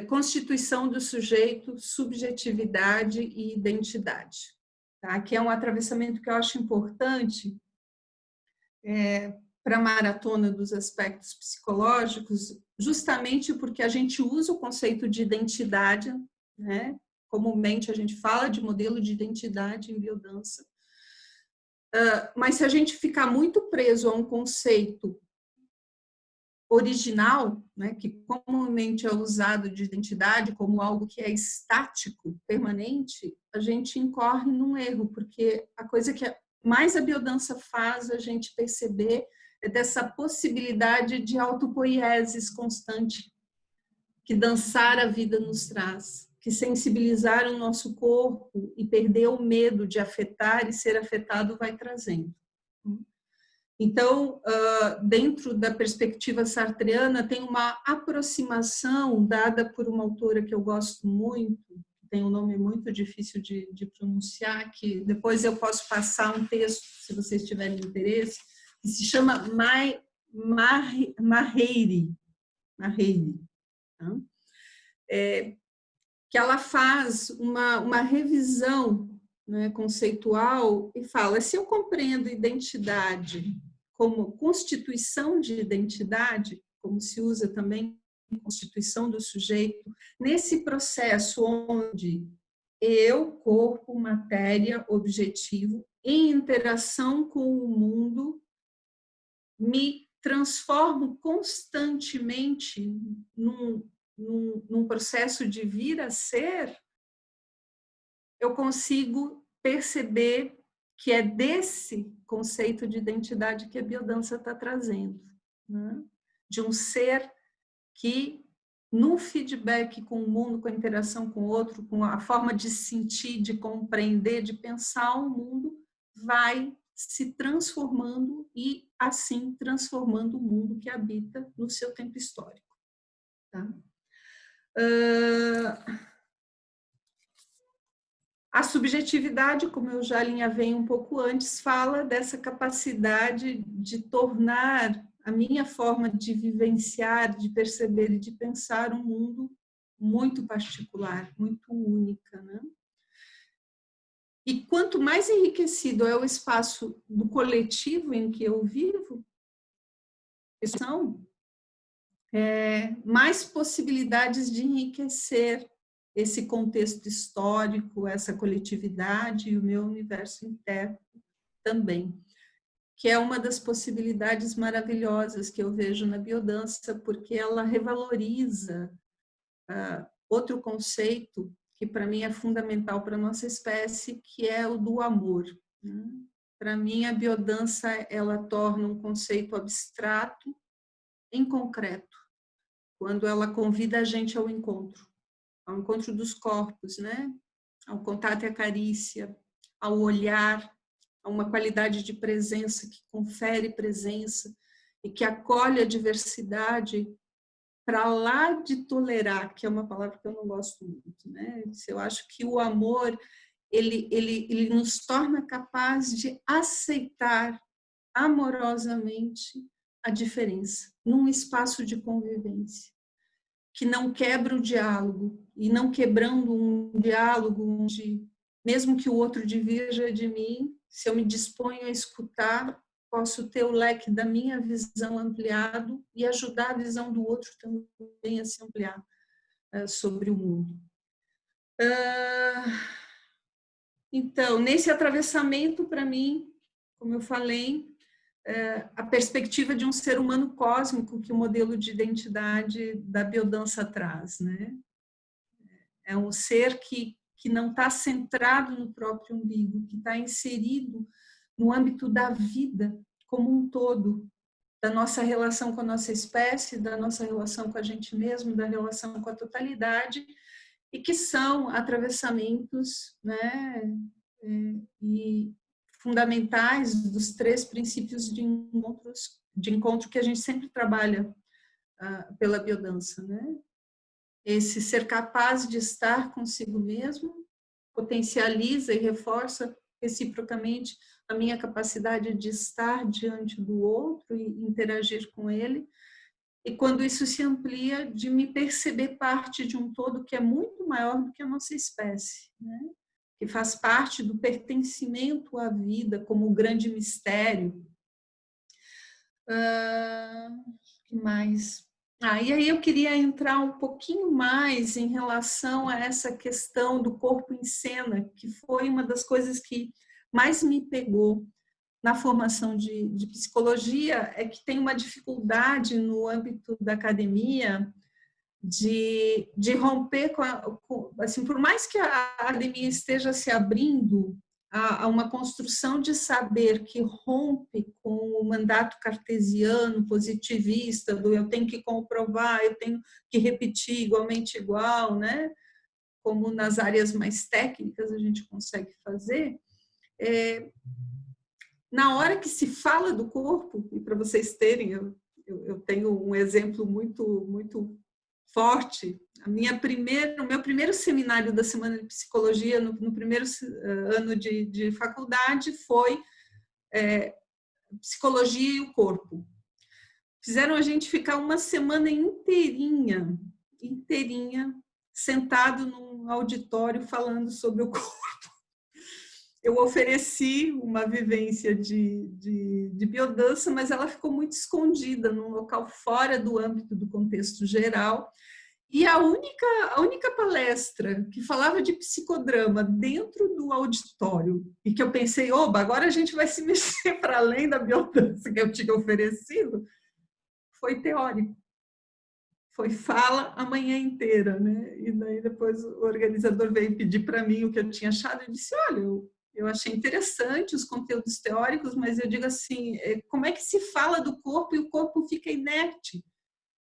constituição do sujeito, subjetividade e identidade, tá? Que é um atravessamento que eu acho importante para a maratona dos aspectos psicológicos, justamente porque a gente usa o conceito de identidade, né? Comumente a gente fala de modelo de identidade em biodança, Mas se a gente ficar muito preso a um conceito original, né, que comumente é usado de identidade como algo que é estático, permanente, a gente incorre num erro, porque a coisa que mais a biodança faz a gente perceber é dessa possibilidade de autopoiesis constante que dançar a vida nos traz, que sensibilizar o nosso corpo e perder o medo de afetar e ser afetado vai trazendo. Então, dentro da perspectiva sartreana, tem uma aproximação dada por uma autora que eu gosto muito, que tem um nome muito difícil de pronunciar, que depois eu posso passar um texto, se vocês tiverem interesse, que se chama Maheiri, tá? Que ela faz uma revisão, né, conceitual e fala, se eu compreendo identidade como constituição de identidade, como se usa também constituição do sujeito, nesse processo onde eu, corpo, matéria, objetivo, em interação com o mundo, me transformo constantemente num processo de vir a ser, eu consigo perceber que é desse conceito de identidade que a biodança está trazendo, né? De um ser que, no feedback com o mundo, com a interação com o outro, com a forma de sentir, de compreender, de pensar o mundo, vai se transformando e, assim, transformando o mundo que habita no seu tempo histórico. Tá? A subjetividade, como eu já alinhavei um pouco antes, fala dessa capacidade de tornar a minha forma de vivenciar, de perceber e de pensar um mundo muito particular, muito única, né? E quanto mais enriquecido é o espaço do coletivo em que eu vivo, mais possibilidades de enriquecer esse contexto histórico, essa coletividade e o meu universo interno também, que é uma das possibilidades maravilhosas que eu vejo na biodança, porque ela revaloriza outro conceito que para mim é fundamental para a nossa espécie, que é o do amor. Para mim, a biodança ela torna um conceito abstrato em concreto, quando ela convida a gente ao encontro dos corpos, né? Ao contato e à carícia, ao olhar, a uma qualidade de presença que confere presença e que acolhe a diversidade para lá de tolerar, que é uma palavra que eu não gosto muito, né? Eu acho que o amor ele nos torna capaz de aceitar amorosamente a diferença num espaço de convivência que não quebra o diálogo, e não quebrando um diálogo onde, mesmo que o outro divirja de mim, se eu me disponho a escutar, posso ter o leque da minha visão ampliado e ajudar a visão do outro também a se ampliar sobre o mundo. Então, nesse atravessamento, para mim, como eu falei, a perspectiva de um ser humano cósmico que o modelo de identidade da biodança traz, né? É um ser que não está centrado no próprio umbigo, que está inserido no âmbito da vida como um todo, da nossa relação com a nossa espécie, da nossa relação com a gente mesmo, da relação com a totalidade, e que são atravessamentos, né, e fundamentais dos 3 princípios de encontro que a gente sempre trabalha pela biodança, né? Esse ser capaz de estar consigo mesmo potencializa e reforça reciprocamente a minha capacidade de estar diante do outro e interagir com ele. E quando isso se amplia, de me perceber parte de um todo que é muito maior do que a nossa espécie, né? Que faz parte do pertencimento à vida como um grande mistério. Que mais? E aí eu queria entrar um pouquinho mais em relação a essa questão do corpo em cena, que foi uma das coisas que mais me pegou na formação de psicologia é que tem uma dificuldade no âmbito da academia de romper assim, por mais que a academia esteja se abrindo a uma construção de saber que rompe com o mandato cartesiano, positivista, do eu tenho que comprovar, eu tenho que repetir igualmente igual, né? Como nas áreas mais técnicas a gente consegue fazer, na hora que se fala do corpo, e para vocês terem, eu tenho um exemplo muito forte. O meu primeiro seminário da Semana de Psicologia, no primeiro ano de faculdade, foi Psicologia e o Corpo. Fizeram a gente ficar uma semana inteirinha, sentado num auditório falando sobre o corpo. Eu ofereci uma vivência de biodança, mas ela ficou muito escondida, num local fora do âmbito do contexto geral. E a única palestra que falava de psicodrama dentro do auditório, e que eu pensei, oba, agora a gente vai se mexer para além da biodança que eu tinha oferecido, foi teórico. Foi fala a manhã inteira, né? E daí depois o organizador veio pedir para mim o que eu tinha achado e disse, olha, eu achei interessante os conteúdos teóricos, mas eu digo assim, como é que se fala do corpo e o corpo fica inerte,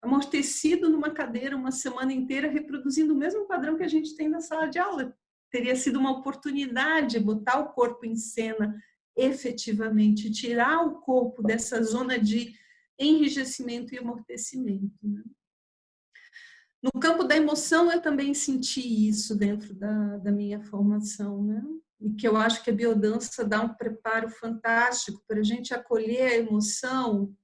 amortecido numa cadeira uma semana inteira, reproduzindo o mesmo padrão que a gente tem na sala de aula? Teria sido uma oportunidade botar o corpo em cena efetivamente, tirar o corpo dessa zona de enrijecimento e amortecimento, né? No campo da emoção, eu também senti isso dentro da minha formação, né? E que eu acho que a biodança dá um preparo fantástico para a gente acolher a emoção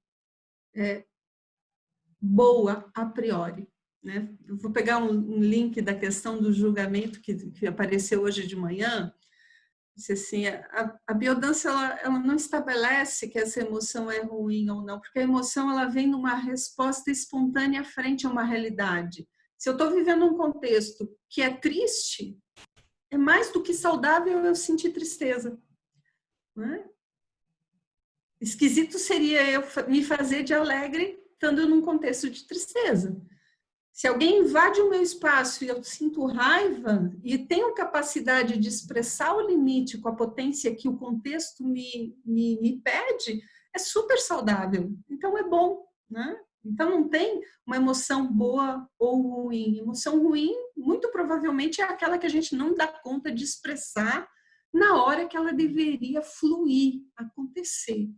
boa a priori, né? Eu vou pegar um link da questão do julgamento que apareceu hoje de manhã. Disse assim, a biodança ela não estabelece que essa emoção é ruim ou não, porque a emoção ela vem numa resposta espontânea frente a uma realidade. Se eu estou vivendo um contexto que é triste, é mais do que saudável eu sentir tristeza, né? Esquisito seria eu me fazer de alegre estando num contexto de tristeza. Se alguém invade o meu espaço e eu sinto raiva e tenho capacidade de expressar o limite com a potência que o contexto me pede, é super saudável. Então, é bom, né? Então, não tem uma emoção boa ou ruim. Emoção ruim, muito provavelmente, é aquela que a gente não dá conta de expressar na hora que ela deveria fluir, acontecer.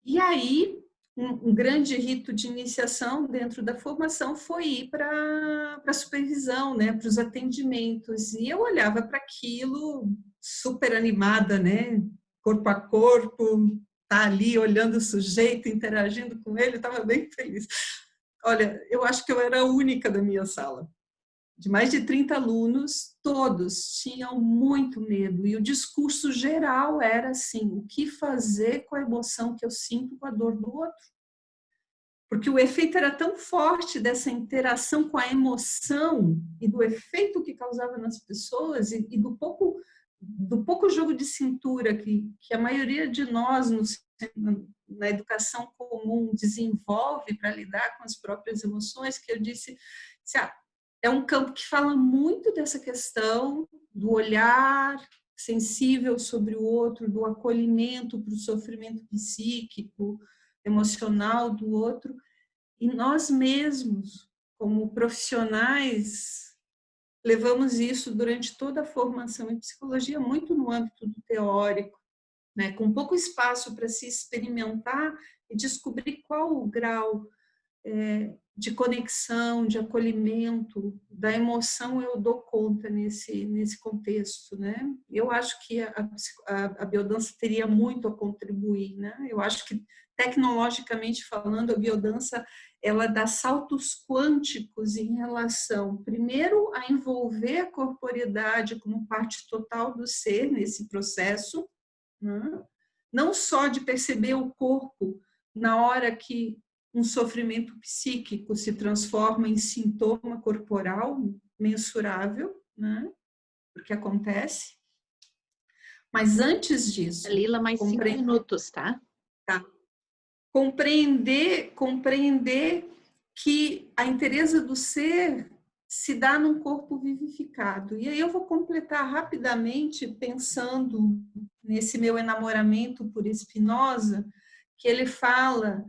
E aí, um grande rito de iniciação dentro da formação foi ir para a supervisão, né, para os atendimentos. E eu olhava para aquilo super animada, né, corpo a corpo, tá ali olhando o sujeito, interagindo com ele, estava bem feliz. Olha, eu acho que eu era a única da minha sala. De mais de 30 alunos, todos tinham muito medo. E o discurso geral era assim, o que fazer com a emoção que eu sinto com a dor do outro? Porque o efeito era tão forte dessa interação com a emoção e do efeito que causava nas pessoas e do pouco jogo de cintura que a maioria de nós na educação comum desenvolve para lidar com as próprias emoções, que eu disse, é um campo que fala muito dessa questão do olhar sensível sobre o outro, do acolhimento para o sofrimento psíquico, emocional do outro, e nós mesmos, como profissionais, levamos isso durante toda a formação em psicologia, muito no âmbito do teórico, né? Com pouco espaço para se experimentar e descobrir qual o grau de conexão, de acolhimento, da emoção eu dou conta nesse contexto, né? Eu acho que a biodança teria muito a contribuir, né? Eu acho que, tecnologicamente falando, a biodança ela dá saltos quânticos em relação, primeiro, a envolver a corporeidade como parte total do ser nesse processo, né? Não só de perceber o corpo na hora que um sofrimento psíquico se transforma em sintoma corporal mensurável, né? Porque acontece, Mas antes disso... Lila, mais 5 minutos, tá? Tá. Compreender que a inteireza do ser se dá num corpo vivificado. E aí eu vou completar rapidamente pensando nesse meu enamoramento por Spinoza, que ele fala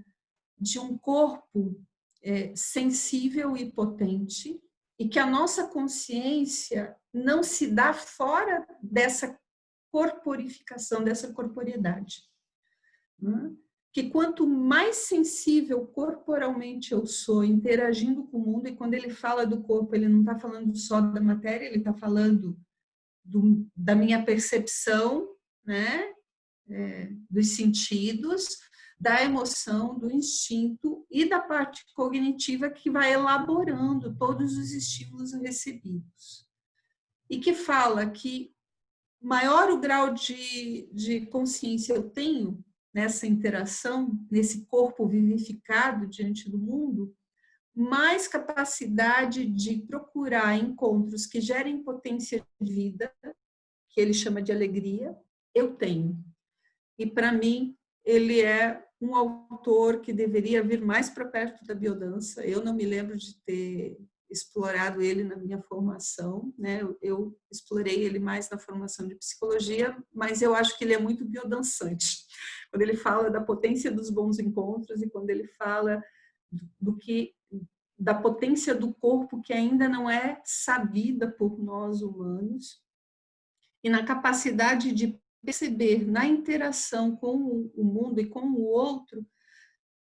de um corpo sensível e potente, e que a nossa consciência não se dá fora dessa corporificação, dessa corporeidade. Que quanto mais sensível corporalmente eu sou, interagindo com o mundo, e quando ele fala do corpo, ele não está falando só da matéria, ele está falando da minha percepção, né? Dos sentidos, da emoção, do instinto e da parte cognitiva que vai elaborando todos os estímulos recebidos. E que fala que maior o grau de consciência eu tenho nessa interação, nesse corpo vivificado diante do mundo, mais capacidade de procurar encontros que gerem potência de vida, que ele chama de alegria, eu tenho. E, para mim, ele é um autor que deveria vir mais para perto da biodança. Eu não me lembro de ter explorado ele na minha formação, né? Eu explorei ele mais na formação de psicologia, mas eu acho que ele é muito biodançante. Quando ele fala da potência dos bons encontros e quando ele fala da potência do corpo que ainda não é sabida por nós humanos, e na capacidade de perceber na interação com o mundo e com o outro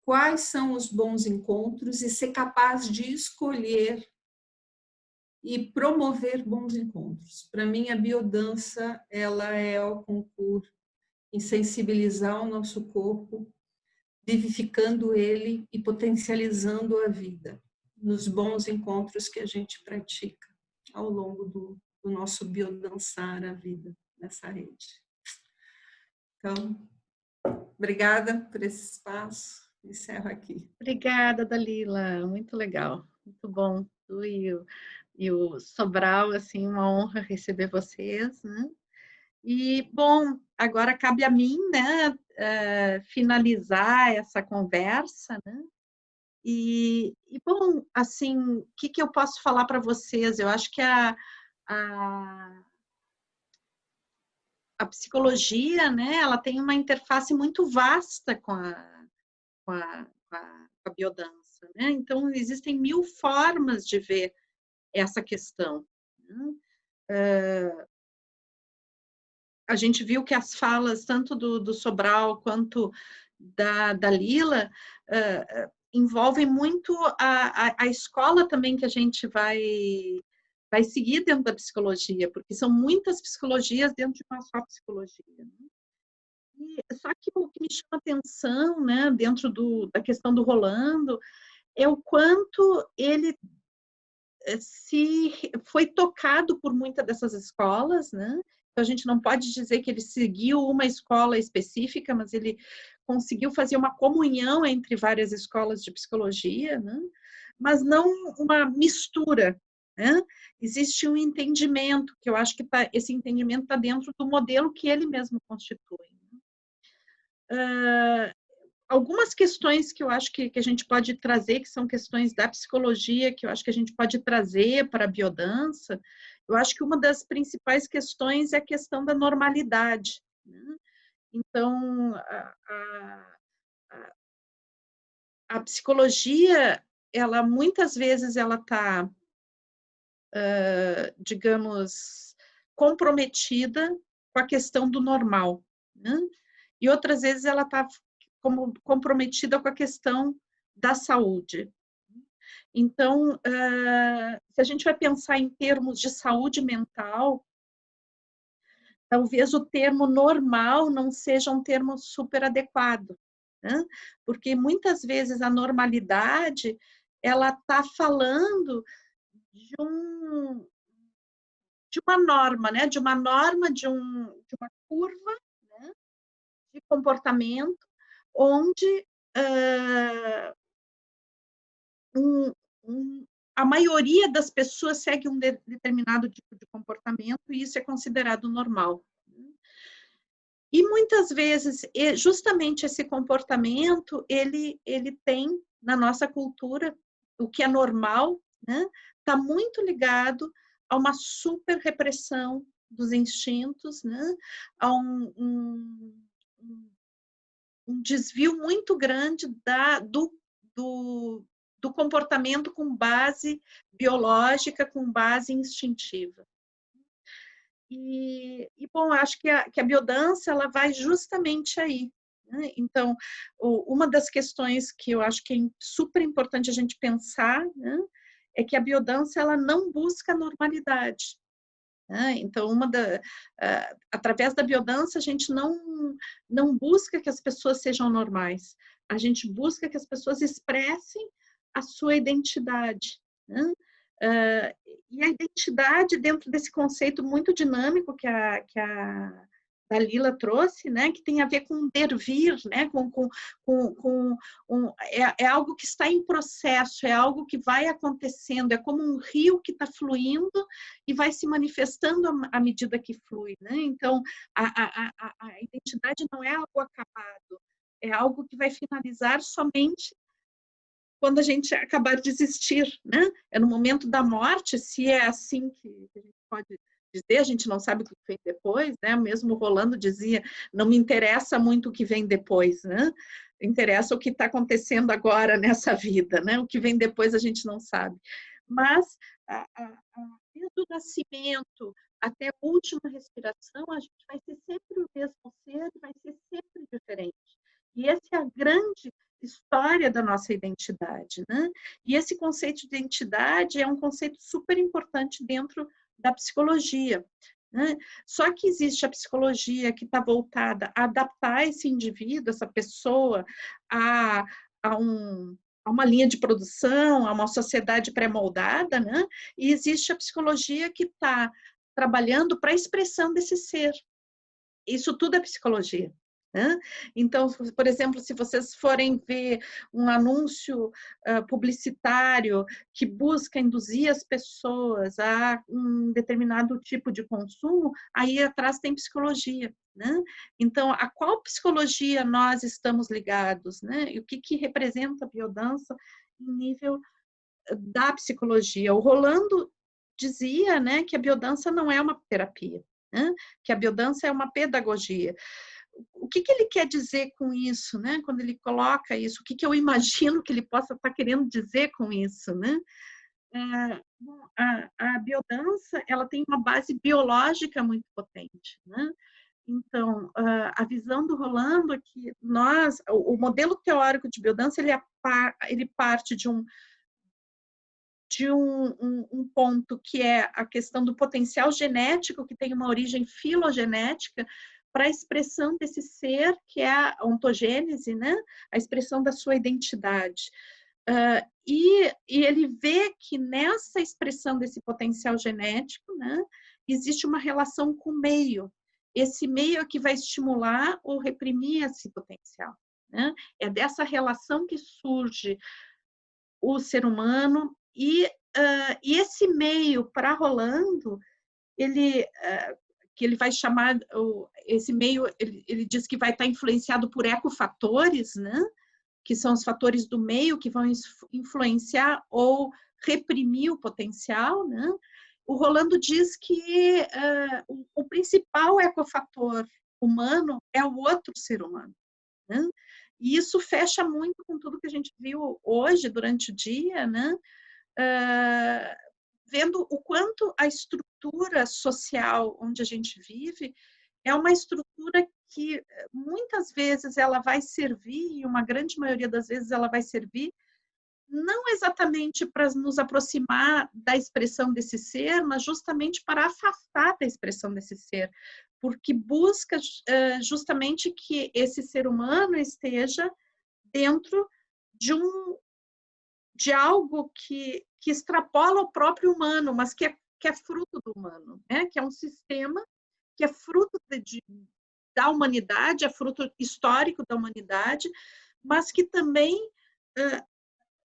quais são os bons encontros e ser capaz de escolher e promover bons encontros. Para mim, a biodança ela é o concurso em sensibilizar o nosso corpo, vivificando ele e potencializando a vida nos bons encontros que a gente pratica ao longo do nosso biodançar a vida nessa rede. Então, obrigada por esse espaço. Encerro aqui. Obrigada, Dalila. Muito legal. Muito bom. Tu e o Sobral, assim, uma honra receber vocês, né? E, bom, agora cabe a mim, né, finalizar essa conversa, né? E, bom, assim, o que eu posso falar para vocês? Eu acho que a psicologia, né, ela tem uma interface muito vasta com a biodança, né? Então, existem 1000 formas de ver essa questão, né? A gente viu que as falas, tanto do Sobral quanto da Lila, envolvem muito a escola também que a gente vai seguir dentro da psicologia, porque são muitas psicologias dentro de uma só psicologia, né? Só que o que me chama atenção, né, dentro da questão do Rolando, é o quanto ele foi tocado por muitas dessas escolas, né? Então, a gente não pode dizer que ele seguiu uma escola específica, mas ele conseguiu fazer uma comunhão entre várias escolas de psicologia, né? Mas não uma mistura, né? Existe um entendimento, que eu acho que esse entendimento está dentro do modelo que ele mesmo constitui. Algumas questões que eu acho que a gente pode trazer, que são questões da psicologia, que eu acho que a gente pode trazer para a biodança, eu acho que uma das principais questões é a questão da normalidade, né? Então, a psicologia, ela muitas vezes ela está, digamos, comprometida com a questão do normal, né? E outras vezes ela está comprometida com a questão da saúde. Então, se a gente vai pensar em termos de saúde mental, talvez o termo normal não seja um termo super adequado, né? Porque muitas vezes a normalidade ela está falando de uma norma, né? De uma norma, de uma curva, né? De comportamento, onde a maioria das pessoas segue um determinado tipo de comportamento e isso é considerado normal. E muitas vezes, justamente esse comportamento, ele tem na nossa cultura, o que é normal, né? Está muito ligado a uma super repressão dos instintos, né? A um desvio muito grande do comportamento com base biológica, com base instintiva. Bom, acho que a biodança ela vai justamente aí, né? Então, uma das questões que eu acho que é super importante a gente pensar, né, é que a biodança ela não busca a normalidade, né? Então, através da biodança, a gente não busca que as pessoas sejam normais, a gente busca que as pessoas expressem a sua identidade, né? E a identidade dentro desse conceito muito dinâmico que a Dalila trouxe, né, que tem a ver com dervir, né, é algo que está em processo, é algo que vai acontecendo, é como um rio que está fluindo e vai se manifestando à medida que flui, né? Então, a identidade não é algo acabado, é algo que vai finalizar somente quando a gente acabar de existir, né? É no momento da morte, se é assim que a gente pode dizer, a gente não sabe o que vem depois, né? Mesmo Rolando dizia, não me interessa muito o que vem depois, né? Interessa o que está acontecendo agora nessa vida, né? O que vem depois a gente não sabe. Mas, desde o nascimento até a última respiração, a gente vai ser sempre o mesmo ser, vai ser sempre diferente. E essa é a grande história da nossa identidade, né? E esse conceito de identidade é um conceito super importante dentro da psicologia, né? Só que existe a psicologia que está voltada a adaptar esse indivíduo, essa pessoa, a uma linha de produção, a uma sociedade pré-moldada, né? E existe a psicologia que está trabalhando para a expressão desse ser. Isso tudo é psicologia. Então, por exemplo, se vocês forem ver um anúncio publicitário que busca induzir as pessoas a um determinado tipo de consumo, aí atrás tem psicologia, né? Então, a qual psicologia nós estamos ligados, né? E o que representa a biodança em nível da psicologia? O Rolando dizia, né, que a biodança não é uma terapia, né? Que a biodança é uma pedagogia. O que ele quer dizer com isso, né? Quando ele coloca isso, o que eu imagino que ele possa estar querendo dizer com isso, né? A biodança, ela tem uma base biológica muito potente, né? Então, a visão do Rolando é que o modelo teórico de biodança, ele parte de um ponto que é a questão do potencial genético, que tem uma origem filogenética, para a expressão desse ser, que é a ontogênese, né? A expressão da sua identidade. E ele vê que nessa expressão desse potencial genético, né, existe uma relação com o meio. Esse meio é que vai estimular ou reprimir esse potencial, né? É dessa relação que surge o ser humano e esse meio para Rolando, que ele vai chamar, esse meio, ele diz que vai estar influenciado por ecofatores, né? Que são os fatores do meio que vão influenciar ou reprimir o potencial, né? O Rolando diz que o principal ecofator humano é o outro ser humano, né? E isso fecha muito com tudo que a gente viu hoje, durante o dia, né? Vendo o quanto a estrutura social onde a gente vive é uma estrutura que muitas vezes ela vai servir, e uma grande maioria das vezes ela vai servir, não exatamente para nos aproximar da expressão desse ser, mas justamente para afastar da expressão desse ser, porque busca justamente que esse ser humano esteja dentro de algo que extrapola o próprio humano, mas que é fruto do humano, né? Que é um sistema que é fruto da humanidade, é fruto histórico da humanidade, mas que também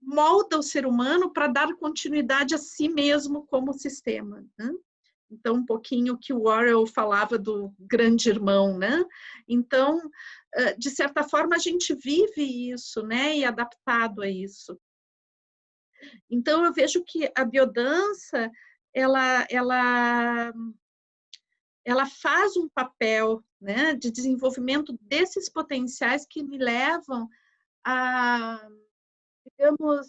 molda o ser humano para dar continuidade a si mesmo como sistema, né? Então, um pouquinho que o Orwell falava do grande irmão, né? Então, de certa forma, a gente vive isso, né? E adaptado a isso. Então, eu vejo que a biodança, ela faz um papel, né, de desenvolvimento desses potenciais que me levam a, digamos,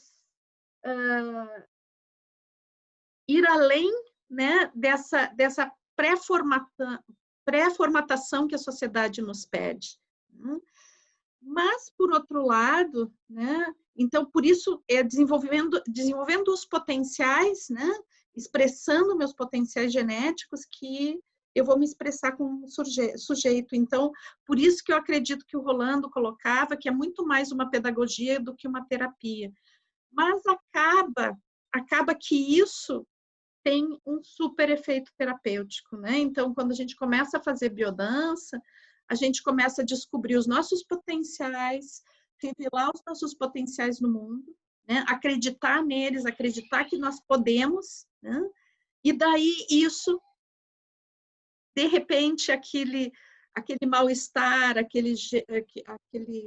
ir além, né, dessa pré-formatação que a sociedade nos pede. Mas, por outro lado, né, então, por isso, desenvolvendo os potenciais, né, expressando meus potenciais genéticos, que eu vou me expressar como sujeito. Então, por isso que eu acredito que o Rolando colocava que é muito mais uma pedagogia do que uma terapia. Mas acaba que isso tem um super efeito terapêutico, né? Então, quando a gente começa a fazer biodança, a gente começa a descobrir os nossos potenciais, revelar os nossos potenciais no mundo, né? Acreditar neles, acreditar que nós podemos, né? E daí isso, de repente, aquele mal-estar,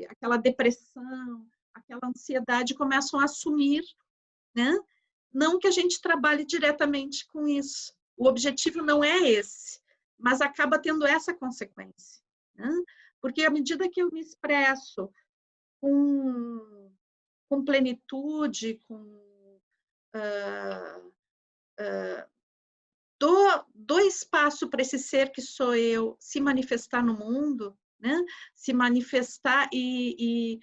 aquela depressão, aquela ansiedade começam a assumir, né? Não que a gente trabalhe diretamente com isso. O objetivo não é esse, mas acaba tendo essa consequência, né? Porque à medida que eu me expresso com plenitude, dou espaço para esse ser que sou eu se manifestar no mundo, né? Se manifestar e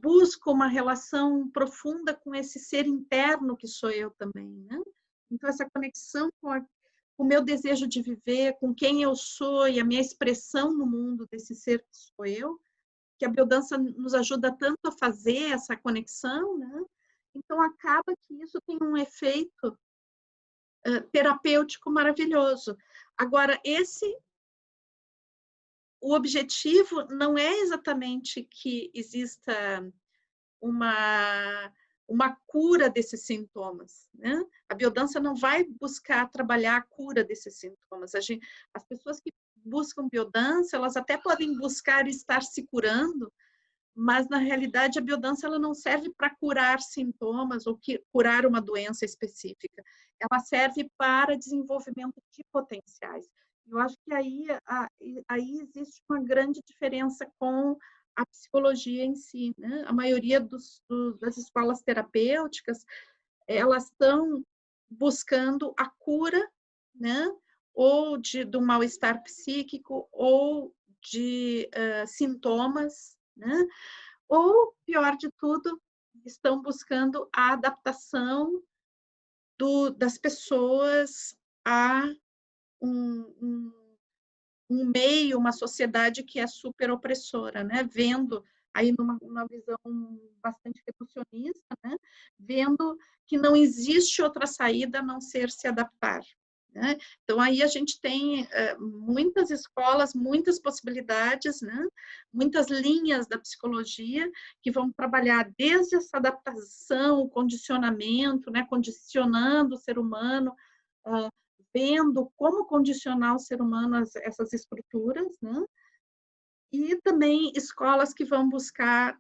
busco uma relação profunda com esse ser interno que sou eu também, né? Então, essa conexão com o meu desejo de viver, com quem eu sou e a minha expressão no mundo desse ser que sou eu, que a biodança nos ajuda tanto a fazer essa conexão, né? Então, acaba que isso tem um efeito terapêutico maravilhoso. Agora, o objetivo não é exatamente que exista uma cura desses sintomas, né? A biodança não vai buscar trabalhar a cura desses sintomas. As pessoas que buscam biodança, elas até podem buscar estar se curando, mas na realidade a biodança ela não serve para curar sintomas ou curar uma doença específica. Ela serve para desenvolvimento de potenciais. Eu acho que aí existe uma grande diferença com a psicologia em si, né? A maioria das escolas terapêuticas, elas estão buscando a cura, né? Ou do mal-estar psíquico, ou de sintomas, né? Ou, pior de tudo, estão buscando a adaptação das pessoas a um meio, uma sociedade que é super opressora, né? Vendo, aí numa visão bastante reducionista, né? Vendo que não existe outra saída a não ser se adaptar. Né? Então, aí a gente tem muitas escolas, muitas possibilidades, né? Muitas linhas da psicologia que vão trabalhar desde essa adaptação, o condicionamento, né? Condicionando o ser humano, vendo como condicionar o ser humano a essas estruturas, né? E também escolas que vão buscar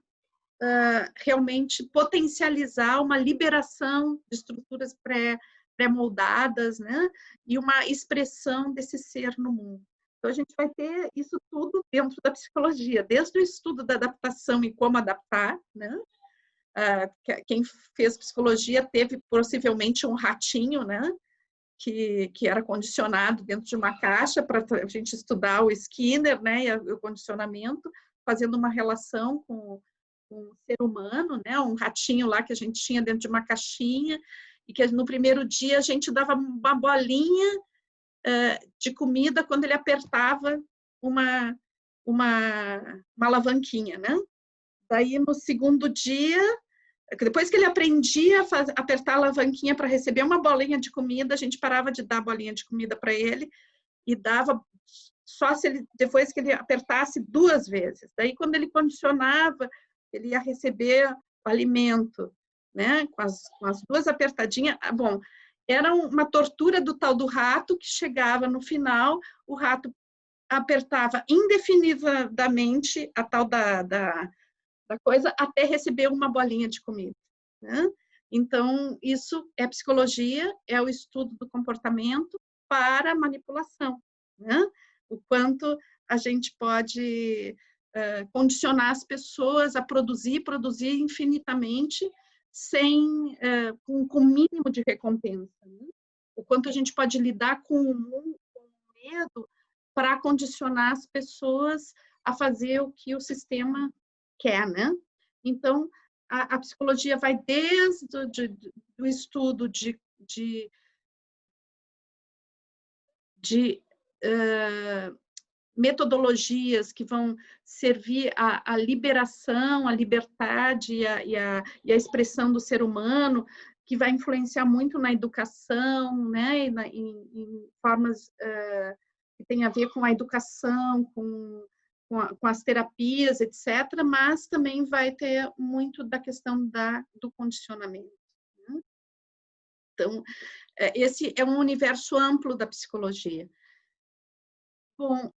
realmente potencializar uma liberação de estruturas pré-moldadas, né? E uma expressão desse ser no mundo. Então, a gente vai ter isso tudo dentro da psicologia, desde o estudo da adaptação e como adaptar, né? Quem fez psicologia teve possivelmente um ratinho, né? Que era condicionado dentro de uma caixa para a gente estudar o Skinner, né? E o condicionamento, fazendo uma relação com o ser humano, né? Um ratinho lá que a gente tinha dentro de uma caixinha, e que no primeiro dia a gente dava uma bolinha de comida quando ele apertava uma alavanquinha, né? Daí, no segundo dia, depois que ele aprendia a apertar a alavanquinha para receber uma bolinha de comida, a gente parava de dar a bolinha de comida para ele e dava só depois que ele apertasse 2 vezes. Daí, quando ele condicionava, ele ia receber o alimento, né? Com as 2 apertadinhas. Bom, era uma tortura do tal do rato, que chegava no final, o rato apertava indefinidamente a tal da coisa até receber uma bolinha de comida, né? Então, isso é psicologia, é o estudo do comportamento para manipulação, né? O quanto a gente pode condicionar as pessoas a produzir infinitamente com o mínimo de recompensa, né? O quanto a gente pode lidar com o medo para condicionar as pessoas a fazer o que o sistema quer, né? Então, a psicologia vai desde do estudo de metodologias que vão servir à liberação, à liberdade e à expressão do ser humano, que vai influenciar muito na educação, né? Em formas que tem a ver com a educação, com as terapias, etc., mas também vai ter muito da questão do condicionamento, né? Então, esse é um universo amplo da psicologia. Bom,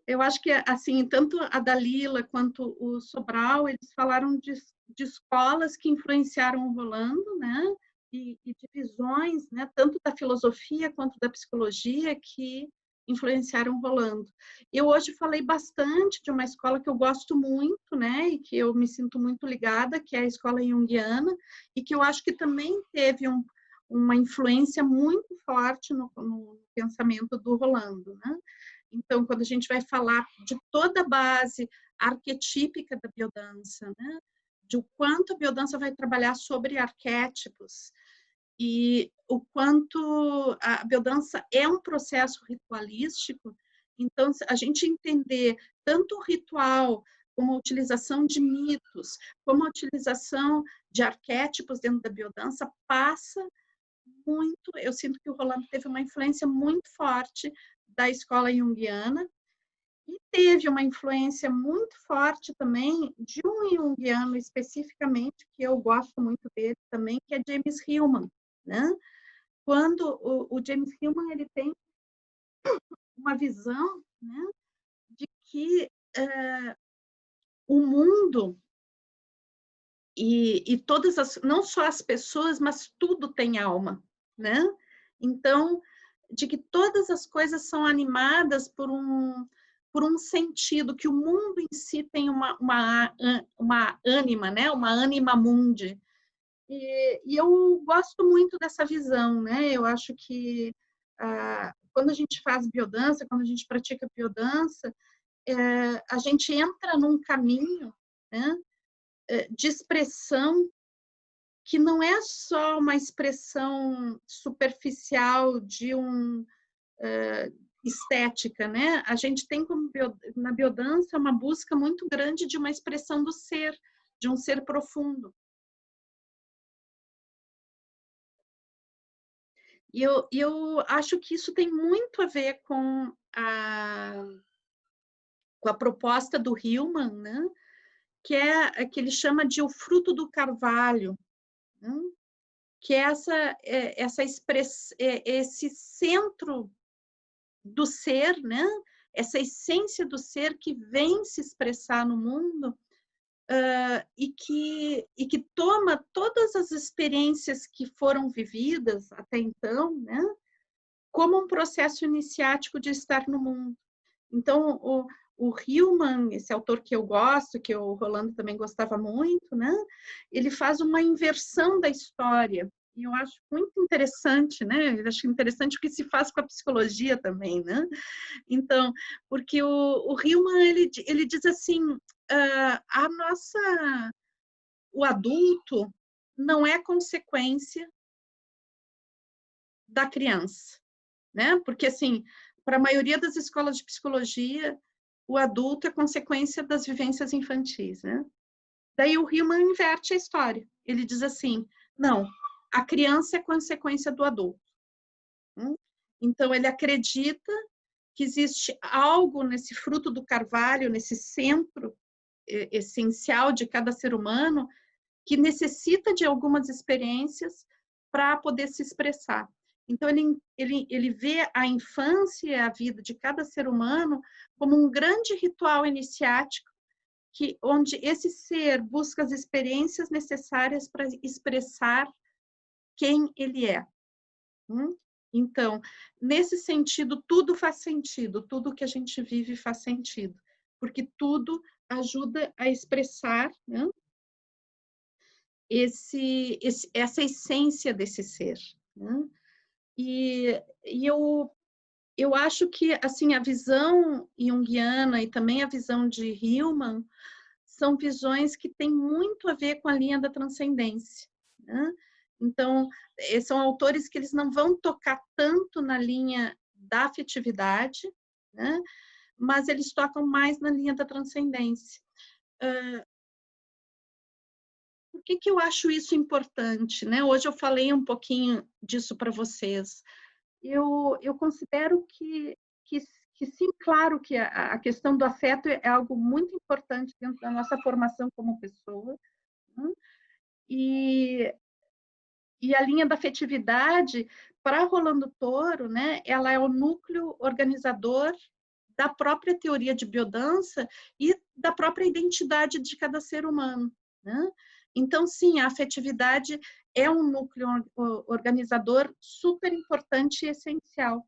eu acho que, assim, tanto a Dalila quanto o Sobral, eles falaram de escolas que influenciaram o Rolando, né? E de visões, né? Tanto da filosofia quanto da psicologia que influenciaram o Rolando. Eu hoje falei bastante de uma escola que eu gosto muito, né? E que eu me sinto muito ligada, que é a escola junguiana, e que eu acho que também teve uma influência muito forte no pensamento do Rolando, né? Então, quando a gente vai falar de toda a base arquetípica da biodança, né? De o quanto a biodança vai trabalhar sobre arquétipos e o quanto a biodança é um processo ritualístico. Então, a gente entender tanto o ritual como a utilização de mitos, como a utilização de arquétipos dentro da biodança, passa muito, eu sinto que o Rolando teve uma influência muito forte da escola junguiana e teve uma influência muito forte também de um junguiano especificamente, que eu gosto muito dele também, que é James Hillman, né? Quando o James Hillman, ele tem uma visão, né, de que o mundo e todas não só as pessoas, mas tudo tem alma, né? Então, de que todas as coisas são animadas por um sentido, que o mundo em si tem uma ânima, né? Uma anima mundi. E eu gosto muito dessa visão, né? Eu acho que quando a gente faz biodança, quando a gente pratica biodança, a gente entra num caminho, né, de expressão que não é só uma expressão superficial de estética, né? A gente tem na biodança uma busca muito grande de uma expressão do ser, de um ser profundo. E eu acho que isso tem muito a ver com a proposta do Hillman, né? Que ele chama de o fruto do carvalho, né? Que é esse centro do ser, né? Essa essência do ser que vem se expressar no mundo e que toma todas as experiências que foram vividas até então, né? Como um processo iniciático de estar no mundo. Então, o Hillman, esse autor que eu gosto, que o Rolando também gostava muito, né? Ele faz uma inversão da história. E eu acho muito interessante, né? Eu acho interessante o que se faz com a psicologia também, né? Então, porque o Hillman, ele diz assim, o adulto não é consequência da criança, né? Porque, assim, para a maioria das escolas de psicologia, o adulto é consequência das vivências infantis, né? Daí o Hillman inverte a história. Ele diz assim, não, a criança é consequência do adulto. Então, ele acredita que existe algo nesse fruto do carvalho, nesse centro essencial de cada ser humano, que necessita de algumas experiências para poder se expressar. Então, ele vê a infância e a vida de cada ser humano como um grande ritual iniciático, onde esse ser busca as experiências necessárias para expressar quem ele é. Então, nesse sentido, tudo faz sentido, tudo que a gente vive faz sentido, porque tudo ajuda a expressar, né, essa essência desse ser. Né? E eu acho que assim, a visão junguiana e também a visão de Hillman são visões que têm muito a ver com a linha da transcendência. Né? Então, são autores que eles não vão tocar tanto na linha da afetividade, né? Mas eles tocam mais na linha da transcendência. Por que eu acho isso importante? Né? Hoje eu falei um pouquinho disso para vocês. Eu considero que sim, claro que a questão do afeto é algo muito importante dentro da nossa formação como pessoa, né? E a linha da afetividade, para Rolando Toro, né, ela é o núcleo organizador da própria teoria de biodança e da própria identidade de cada ser humano. Né? Então, sim, a afetividade é um núcleo organizador super importante e essencial.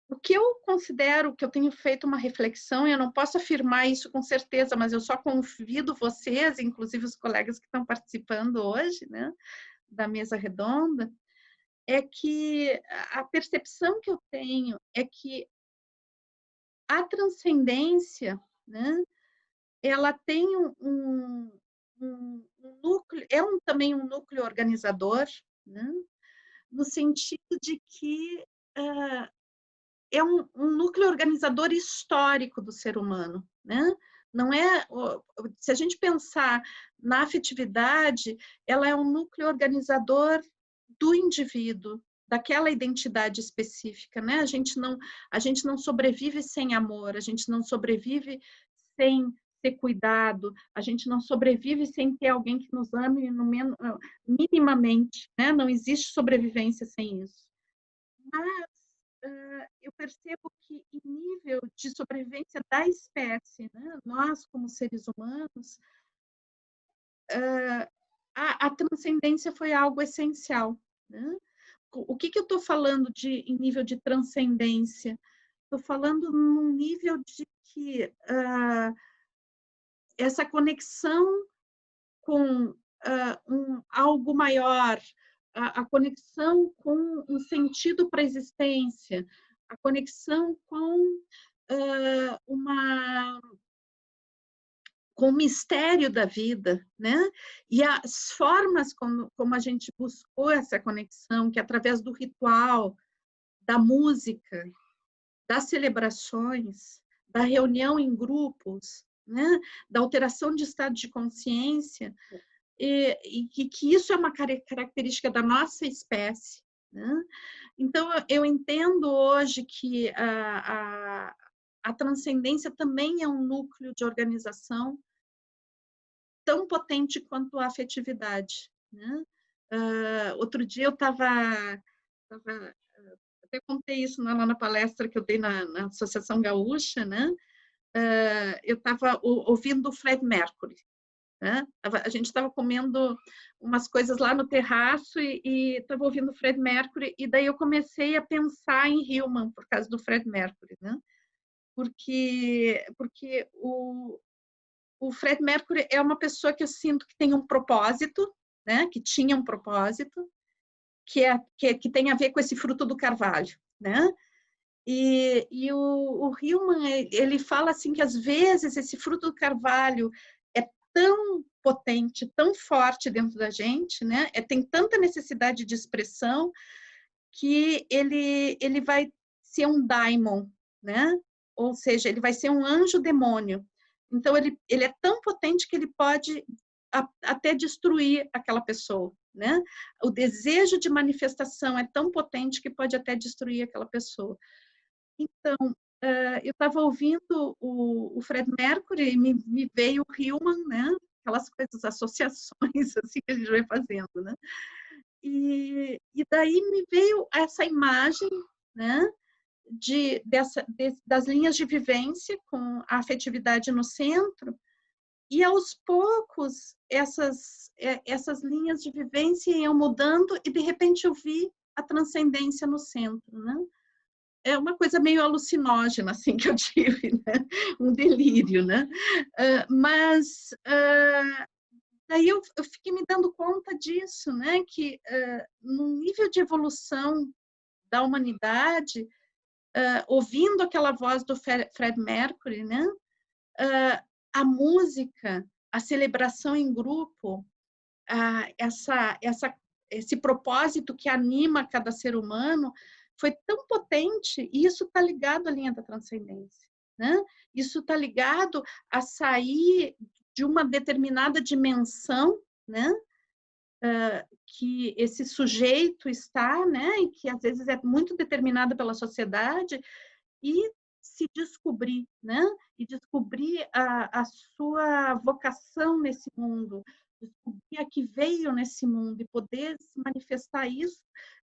O que eu considero, que eu tenho feito uma reflexão, e eu não posso afirmar isso com certeza, mas eu só convido vocês, inclusive os colegas que estão participando hoje, né, da mesa redonda, é que a percepção que eu tenho é que a transcendência, né, ela tem um núcleo, também um núcleo organizador, né, no sentido de que é um núcleo organizador histórico do ser humano, né? Não é, se a gente pensar na afetividade, ela é um núcleo organizador do indivíduo, daquela identidade específica, né? A gente não sobrevive sem amor, a gente não sobrevive sem ser cuidado, a gente não sobrevive sem ter alguém que nos ame minimamente, né? Não existe sobrevivência sem isso. Mas eu percebo que em nível de sobrevivência da espécie, né, nós como seres humanos, a transcendência foi algo essencial. Né? O que eu estou falando em nível de transcendência? Estou falando num nível de que essa conexão com algo maior, a conexão com um sentido para a existência, a conexão com com o mistério da vida, né? E as formas como a gente buscou essa conexão, que é através do ritual, da música, das celebrações, da reunião em grupos, né? Da alteração de estado de consciência, e que isso é uma característica da nossa espécie. Né? Então, eu entendo hoje que a transcendência também é um núcleo de organização tão potente quanto a afetividade. Né? Outro dia eu estava até contei isso lá na palestra que eu dei na Associação Gaúcha, né? Eu estava ouvindo o Fred Mercury. Né? A gente estava comendo umas coisas lá no terraço e estava ouvindo o Fred Mercury, e daí eu comecei a pensar em Hillman por causa do Fred Mercury, né? Porque o Fred Mercury é uma pessoa que eu sinto que tem um propósito, né? Que tinha um propósito, que tem a ver com esse fruto do carvalho, né? E o Hillman, ele fala assim que às vezes esse fruto do carvalho é tão potente, tão forte dentro da gente, né? Tem tanta necessidade de expressão que ele vai ser um daimon, né? Ou seja, ele vai ser um anjo demônio. Então ele é tão potente que ele pode até destruir aquela pessoa, né? O desejo de manifestação é tão potente que pode até destruir aquela pessoa. Então, eu estava ouvindo o Fred Mercury e me veio o Hillman, né? aquelas coisas, associações assim que a gente vai fazendo, né? E daí me veio essa imagem, né, das linhas de vivência com a afetividade no centro, e aos poucos essas linhas de vivência iam mudando e de repente eu vi a transcendência no centro, né? É uma coisa meio alucinógena assim que eu tive, né? Um delírio, né? Mas daí eu fiquei me dando conta disso, né? Que no nível de evolução da humanidade, ouvindo aquela voz do Fred Mercury, né? A música, a celebração em grupo, esse propósito que anima cada ser humano foi tão potente, e isso está ligado à linha da transcendência, né? Isso está ligado a sair de uma determinada dimensão, né? Que esse sujeito está, né? E que às vezes é muito determinada pela sociedade, e se descobrir, né? E descobrir a sua vocação nesse mundo, descobrir a que veio nesse mundo e poder manifestar isso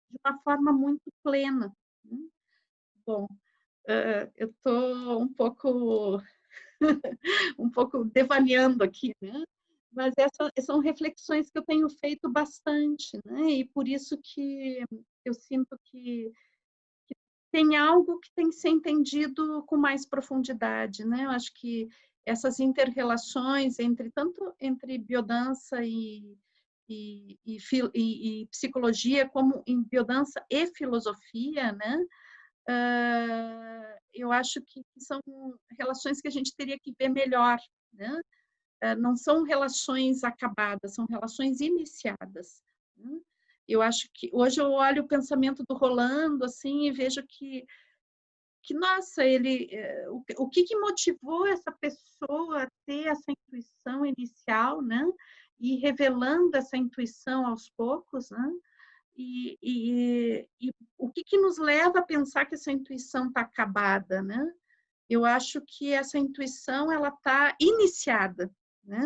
de uma forma muito plena, né? Bom, eu estou um pouco devaneando aqui, né? Mas essas são reflexões que eu tenho feito bastante, né? E por isso que eu sinto que tem algo que tem que ser entendido com mais profundidade, né? Eu acho que essas interrelações tanto entre biodança e psicologia, como em biodança e filosofia, né? Eu acho que são relações que a gente teria que ver melhor, né? Não são relações acabadas, são relações iniciadas, né? Eu acho que hoje eu olho o pensamento do Rolando assim e vejo que nossa, o que motivou essa pessoa a ter essa intuição inicial, né? E revelando essa intuição aos poucos, né? E o que nos leva a pensar que essa intuição está acabada, né? Eu acho que essa intuição ela está iniciada, né?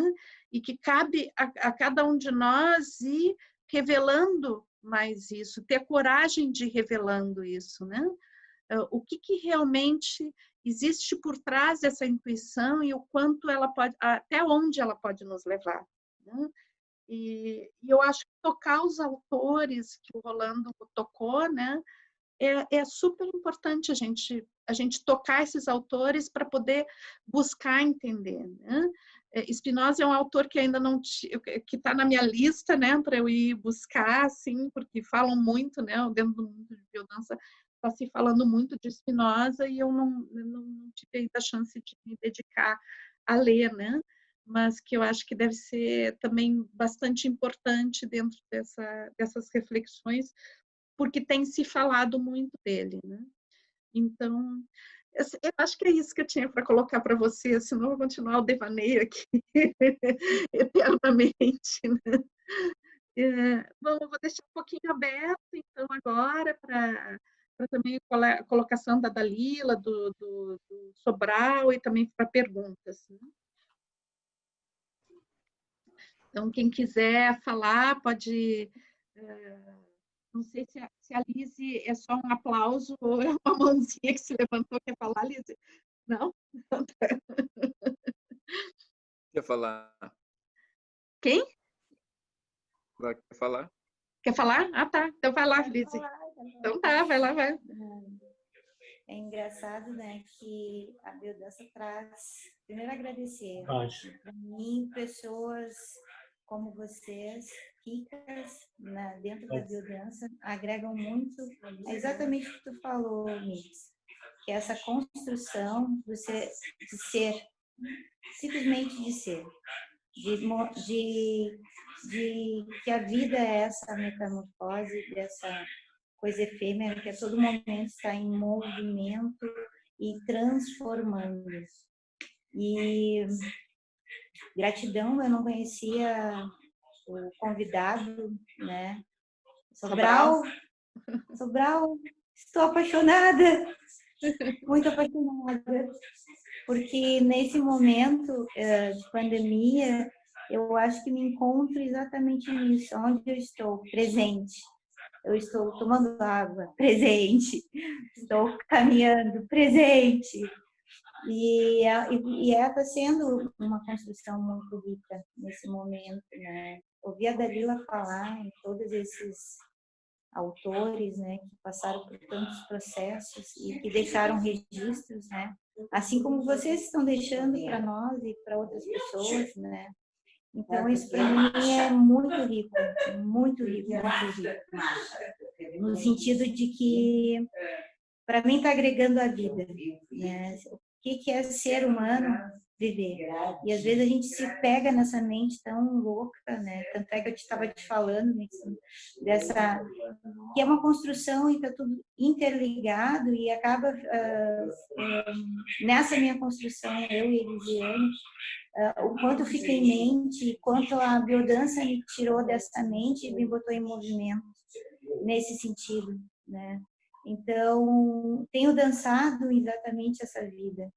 E que cabe a cada um de nós ir revelando mais isso, ter coragem de ir revelando isso, né? O que realmente existe por trás dessa intuição e o quanto ela pode, até onde ela pode nos levar, né? E eu acho que tocar os autores que o Rolando tocou, né? É super importante a gente tocar esses autores para poder buscar entender, né? Spinoza é um autor que ainda não que está na minha lista, né, para eu ir buscar, assim, porque falam muito, né, dentro do mundo de biodança está se falando muito de Spinoza e eu não tive ainda a chance de me dedicar a ler, né? Mas que eu acho que deve ser também bastante importante dentro dessas reflexões, porque tem se falado muito dele, né? Então, eu acho que é isso que eu tinha para colocar para você, senão eu vou continuar o devaneio aqui eternamente, né? Bom, eu vou deixar um pouquinho aberto, então, agora, para também a colocação da Dalila, do Sobral, e também para perguntas, né? Então, quem quiser falar, pode... Não sei se a Lise é só um aplauso ou é uma mãozinha que se levantou. Quer falar, Lise? Não? Quer falar? Quem? Quer falar? Quer falar? Ah, tá. Então vai lá, Lise. Então tá, vai lá, vai. É engraçado, né, que a biodança traz... Primeiro, agradecer para mim, pessoas como vocês, ricas dentro da biodança, agregam muito. É exatamente o que tu falou, Mix, que é essa construção de ser, simplesmente de ser, de que a vida é essa metamorfose, dessa coisa efêmera que a todo momento está em movimento e transformando. E gratidão, eu não conhecia o convidado, né? Sobral, estou apaixonada, muito apaixonada, porque nesse momento de pandemia eu acho que me encontro exatamente nisso, onde eu estou, presente. Eu estou tomando água, presente. Estou caminhando, presente. E está sendo uma construção muito rica nesse momento, né? Ouvir a Dalila falar em todos esses autores, né, que passaram por tantos processos e que deixaram registros, né? Assim como vocês estão deixando para nós e para outras pessoas, né? Então, isso para mim é muito rico, muito rico, muito rico. No sentido de que, para mim, está agregando a vida, né? O que é ser humano? Viver. E às vezes a gente se pega nessa mente tão louca, né? Tanto é que eu estava te falando dessa, que é uma construção e está tudo interligado e acaba nessa minha construção, eu e Elisiane, o quanto fica em mente, quanto a biodança me tirou dessa mente e me botou em movimento nesse sentido, né? Então, tenho dançado exatamente essa vida,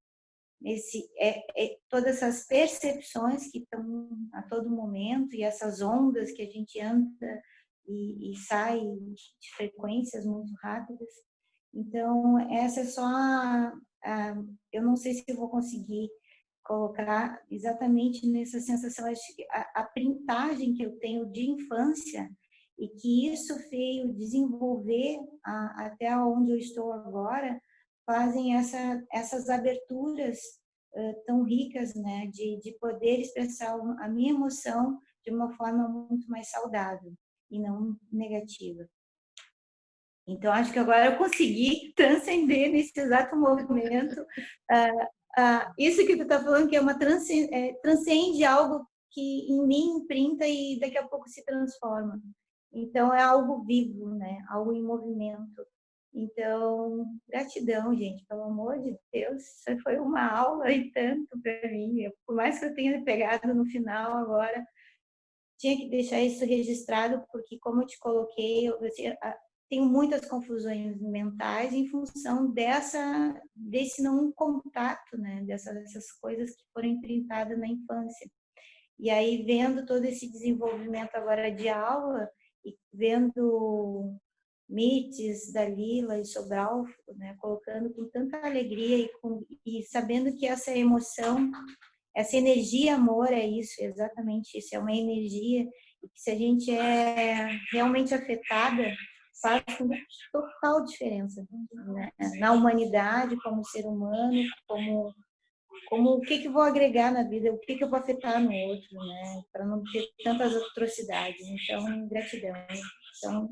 todas essas percepções que estão a todo momento e essas ondas que a gente anda e sai de frequências muito rápidas. Então, essa é só eu não sei se eu vou conseguir colocar exatamente nessa sensação, a printagem que eu tenho de infância e que isso veio desenvolver até onde eu estou agora, fazem essas aberturas tão ricas, né, de poder expressar a minha emoção de uma forma muito mais saudável e não negativa. Então, acho que agora eu consegui transcender nesse exato movimento isso que tu está falando, que é uma transcende algo que em mim imprinta e daqui a pouco se transforma. Então, é algo vivo, né? Algo em movimento. Então, gratidão, gente, pelo amor de Deus, isso foi uma aula e tanto para mim. Por mais que eu tenha pegado no final agora, tinha que deixar isso registrado, porque, como eu te coloquei, tenho muitas confusões mentais em função desse não contato, né? Dessas coisas que foram imprintadas na infância. E aí, vendo todo esse desenvolvimento agora de aula, e vendo Mites, Dalila e Sobral, né? Colocando com tanta alegria e sabendo que essa emoção, essa energia amor é isso, exatamente isso, é uma energia, e que se a gente é realmente afetada, faz uma total diferença, né? Na humanidade, como ser humano, como o que eu vou agregar na vida, o que eu vou afetar no outro, né? Para não ter tantas atrocidades. Então, gratidão. Então,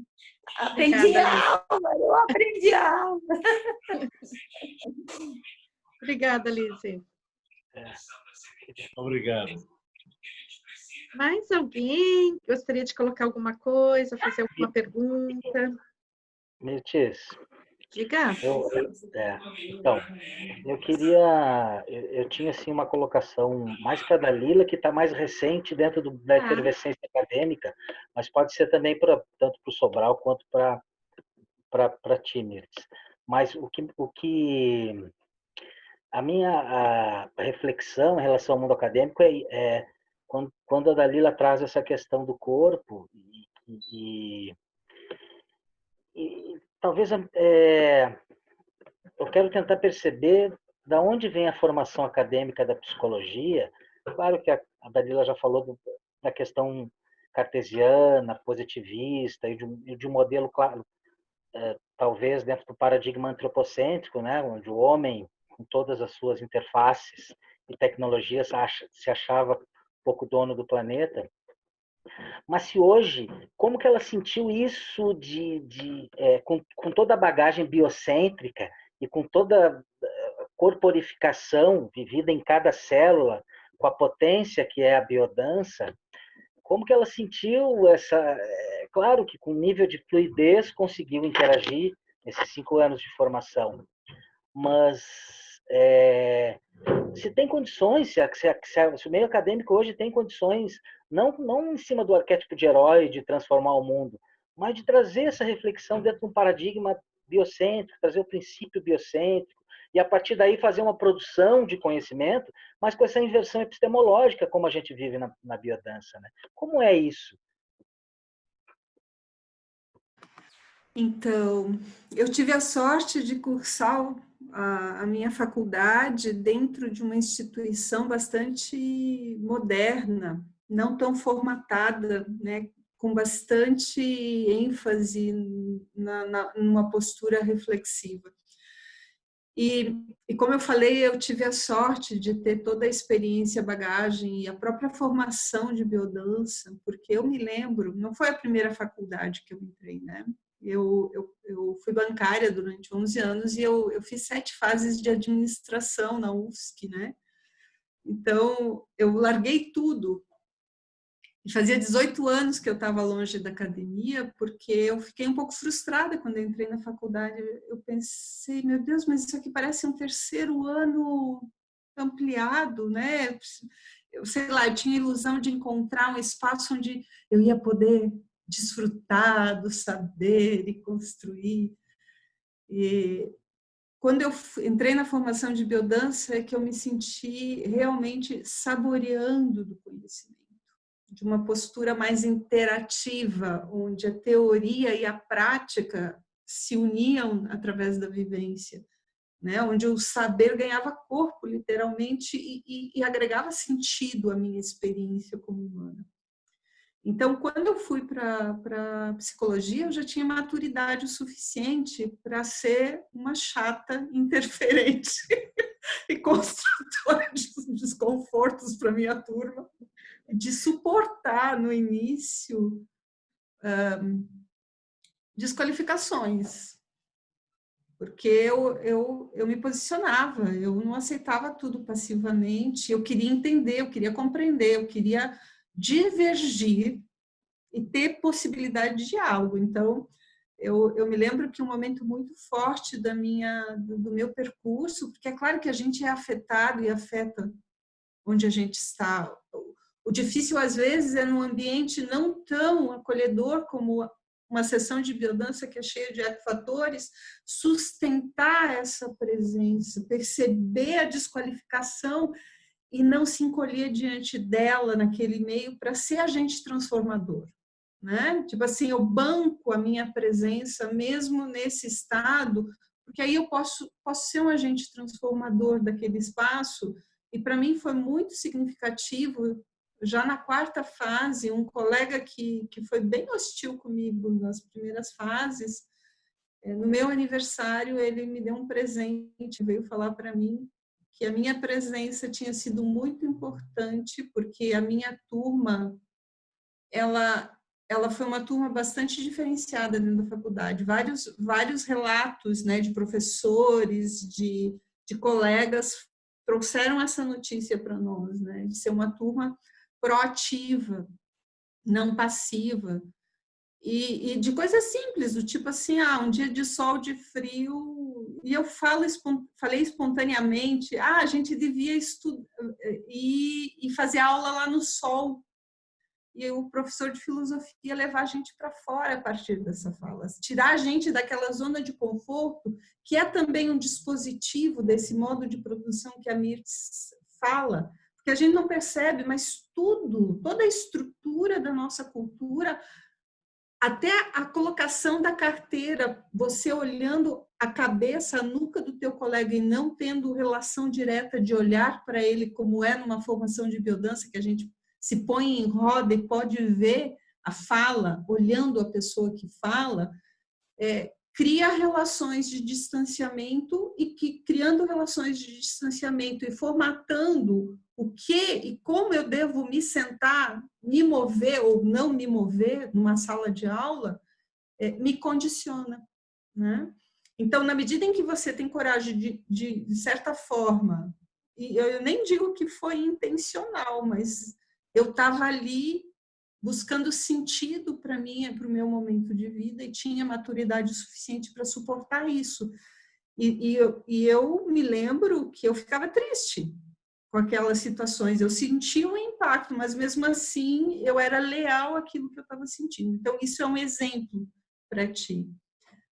aprendi a aula, eu aprendi a aula. Obrigada, Alice. Obrigado. Mais alguém gostaria de colocar alguma coisa, fazer alguma pergunta? Mirtes, Diga. Então, eu tinha assim uma colocação mais para a Dalila, que está mais recente dentro da efervescência acadêmica, mas pode ser também tanto para o Sobral quanto para ti, Mirtes. Mas a minha reflexão em relação ao mundo acadêmico é quando a Dalila traz essa questão do corpo e talvez eu quero tentar perceber da onde vem a formação acadêmica da psicologia. Claro que a Dalila já falou da questão cartesiana, positivista e de um modelo, claro, talvez dentro do paradigma antropocêntrico, né, onde o homem, com todas as suas interfaces e tecnologias, se achava pouco dono do planeta. Mas se hoje, como que ela sentiu isso com toda a bagagem biocêntrica e com toda a corporificação vivida em cada célula, com a potência que é a biodança, como que ela sentiu claro que com nível de fluidez conseguiu interagir nesses 5 anos de formação, mas se tem condições, se o meio acadêmico hoje tem condições, não em cima do arquétipo de herói, de transformar o mundo, mas de trazer essa reflexão dentro de um paradigma biocêntrico, trazer o princípio biocêntrico e a partir daí fazer uma produção de conhecimento, mas com essa inversão epistemológica, como a gente vive na biodança, né? Como é isso? Então, eu tive a sorte de cursar a minha faculdade dentro de uma instituição bastante moderna, não tão formatada, né, com bastante ênfase numa postura reflexiva. E como eu falei, eu tive a sorte de ter toda a experiência, a bagagem e a própria formação de biodança, porque eu me lembro, não foi a primeira faculdade que eu entrei, né? Eu fui bancária durante 11 anos e eu fiz 7 fases de administração na UFSC, né? Então, eu larguei tudo. E fazia 18 anos que eu estava longe da academia, porque eu fiquei um pouco frustrada quando eu entrei na faculdade. Eu pensei, meu Deus, mas isso aqui parece um terceiro ano ampliado, né? Eu sei lá, eu tinha a ilusão de encontrar um espaço onde eu ia poder desfrutar do saber e construir. E quando eu entrei na formação de biodança é que eu me senti realmente saboreando do conhecimento, de uma postura mais interativa, onde a teoria e a prática se uniam através da vivência, né? Onde o saber ganhava corpo, literalmente, e agregava sentido à minha experiência como humana. Então, quando eu fui para psicologia, eu já tinha maturidade o suficiente para ser uma chata interferente e construtora de desconfortos para minha turma, de suportar no início desqualificações, porque eu me posicionava, eu não aceitava tudo passivamente, eu queria entender, eu queria compreender, eu queria divergir e ter possibilidade de diálogo. Então, eu me lembro que um momento muito forte do meu percurso, porque é claro que a gente é afetado e afeta onde a gente está. O difícil, às vezes, é num ambiente não tão acolhedor como uma sessão de biodança que é cheia de ecofatores, sustentar essa presença, perceber a desqualificação e não se encolher diante dela naquele meio para ser agente transformador, né? Tipo assim, eu banco a minha presença mesmo nesse estado, porque aí eu posso ser um agente transformador daquele espaço. E para mim foi muito significativo, já na 4ª fase, um colega que foi bem hostil comigo nas primeiras fases, no meu aniversário ele me deu um presente, veio falar para mim que a minha presença tinha sido muito importante, porque a minha turma, ela foi uma turma bastante diferenciada dentro da faculdade. Vários relatos, né, de professores, de colegas trouxeram essa notícia para nós, né, de ser uma turma proativa, não passiva, e de coisas simples, do tipo assim, um dia de sol, de frio, e eu falei espontaneamente, a gente devia estudar e fazer aula lá no sol, e o professor de filosofia levar a gente para fora a partir dessa fala, tirar a gente daquela zona de conforto, que é também um dispositivo desse modo de produção que a Mirtz fala, porque a gente não percebe, mas toda a estrutura da nossa cultura, até a colocação da carteira, você olhando a cabeça, a nuca do teu colega e não tendo relação direta de olhar para ele, como é numa formação de biodança, que a gente se põe em roda e pode ver a fala, olhando a pessoa que fala, cria relações de distanciamento e que, criando relações de distanciamento e formatando o que e como eu devo me sentar, me mover ou não me mover numa sala de aula, me condiciona, né? Então, na medida em que você tem coragem de certa forma, e eu nem digo que foi intencional, mas eu estava ali buscando sentido para mim, para o meu momento de vida, e tinha maturidade suficiente para suportar isso. E eu me lembro que eu ficava triste com aquelas situações. Eu sentia um impacto, mas mesmo assim eu era leal àquilo que eu estava sentindo. Então, isso é um exemplo para ti.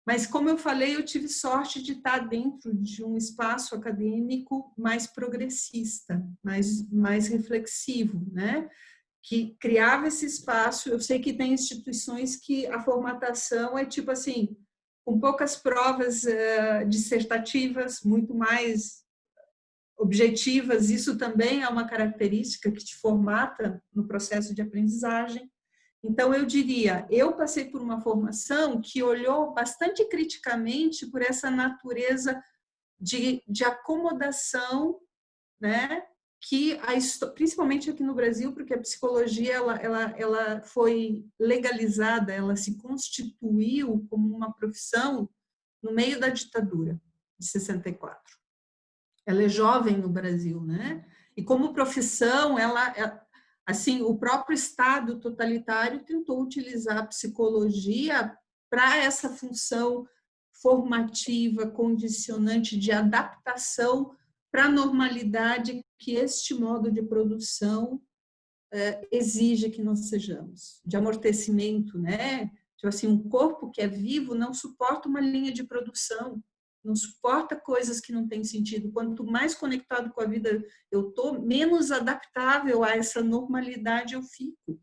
Mas, como eu falei, eu tive sorte de estar dentro de um espaço acadêmico mais progressista, mais reflexivo, né? Que criava esse espaço. Eu sei que tem instituições que a formatação é tipo assim, com poucas provas dissertativas, muito mais objetivas. Isso também é uma característica que te formata no processo de aprendizagem. Então, eu diria, eu passei por uma formação que olhou bastante criticamente por essa natureza de acomodação, né? Que principalmente aqui no Brasil, porque a psicologia ela foi legalizada, ela se constituiu como uma profissão no meio da ditadura de 64. Ela é jovem no Brasil, né? E como profissão, assim, o próprio Estado totalitário tentou utilizar a psicologia para essa função formativa, condicionante de adaptação para a normalidade que este modo de produção exige que nós sejamos, de amortecimento, né? Tipo assim, um corpo que é vivo não suporta uma linha de produção, não suporta coisas que não têm sentido. Quanto mais conectado com a vida eu tô, menos adaptável a essa normalidade eu fico,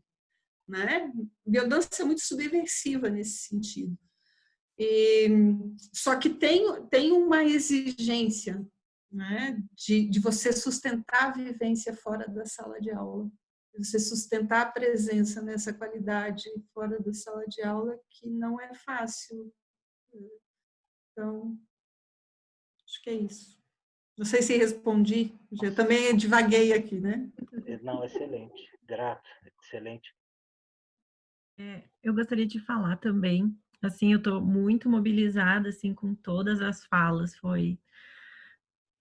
né? Biodança é muito subversiva nesse sentido. Só que tem uma exigência, né, de você sustentar a vivência fora da sala de aula, você sustentar a presença nessa qualidade fora da sala de aula, que não é fácil. Então, acho que é isso. Não sei se respondi, eu também divaguei aqui, né? Não, excelente, grato, excelente. Eu gostaria de falar também, assim, eu estou muito mobilizada, assim, com todas as falas, foi,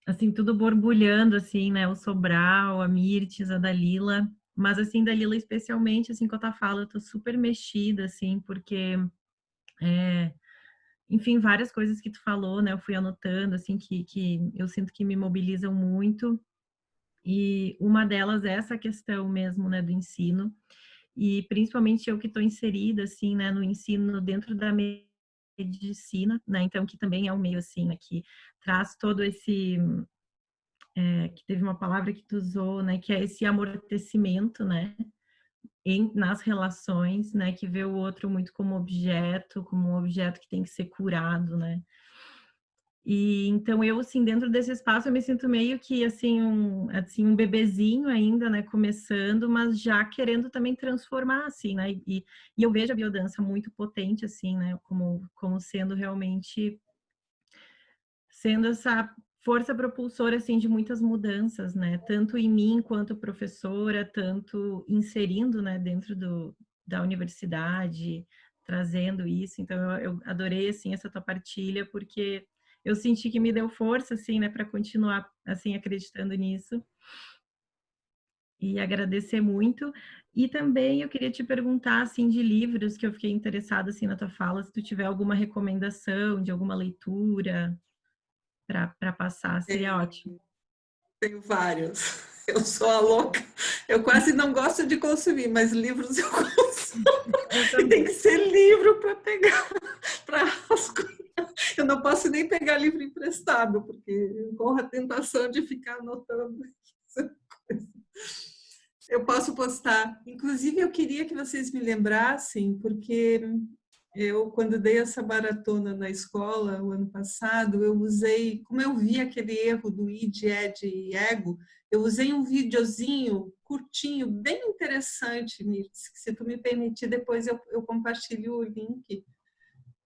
assim, tudo borbulhando, assim, né, o Sobral, a Mirtes, a Dalila, mas, assim, Dalila especialmente, assim, com a tua fala, eu tô super mexida, assim, porque, enfim, várias coisas que tu falou, né, eu fui anotando, assim, que eu sinto que me mobilizam muito, e uma delas é essa questão mesmo, né, do ensino, e principalmente eu que estou inserida, assim, né, no ensino dentro da medicina, né, então que também é um meio, assim, né, que traz todo esse, que teve uma palavra que tu usou, né, que é esse amortecimento, né, nas relações, né, que vê o outro muito como um objeto que tem que ser curado, né. E então eu, assim, dentro desse espaço eu me sinto meio que assim um bebezinho ainda, né, começando, mas já querendo também transformar, assim, né, e eu vejo a biodança muito potente, assim, né, como sendo realmente, sendo essa força propulsora, assim, de muitas mudanças, né, tanto em mim quanto professora, tanto inserindo, né, dentro da universidade, trazendo isso, então eu adorei, assim, essa tua partilha, porque eu senti que me deu força, assim, né, para continuar, assim, acreditando nisso. E agradecer muito. E também eu queria te perguntar, assim, de livros que eu fiquei interessada, assim, na tua fala, se tu tiver alguma recomendação de alguma leitura para passar, seria ótimo. Tenho vários. Eu sou a louca. Eu quase não gosto de consumir, mas livros eu consumo. E tem que ser livro para pegar, para rascunhar. Eu não posso nem pegar livro emprestado, porque eu corro a tentação de ficar anotando. Eu posso postar. Inclusive, eu queria que vocês me lembrassem, porque eu, quando dei essa maratona na escola, o ano passado, eu usei, como eu vi aquele erro do id, ed e ego, eu usei um videozinho curtinho, bem interessante, Mirtz, que se tu me permitir, depois eu compartilho o link,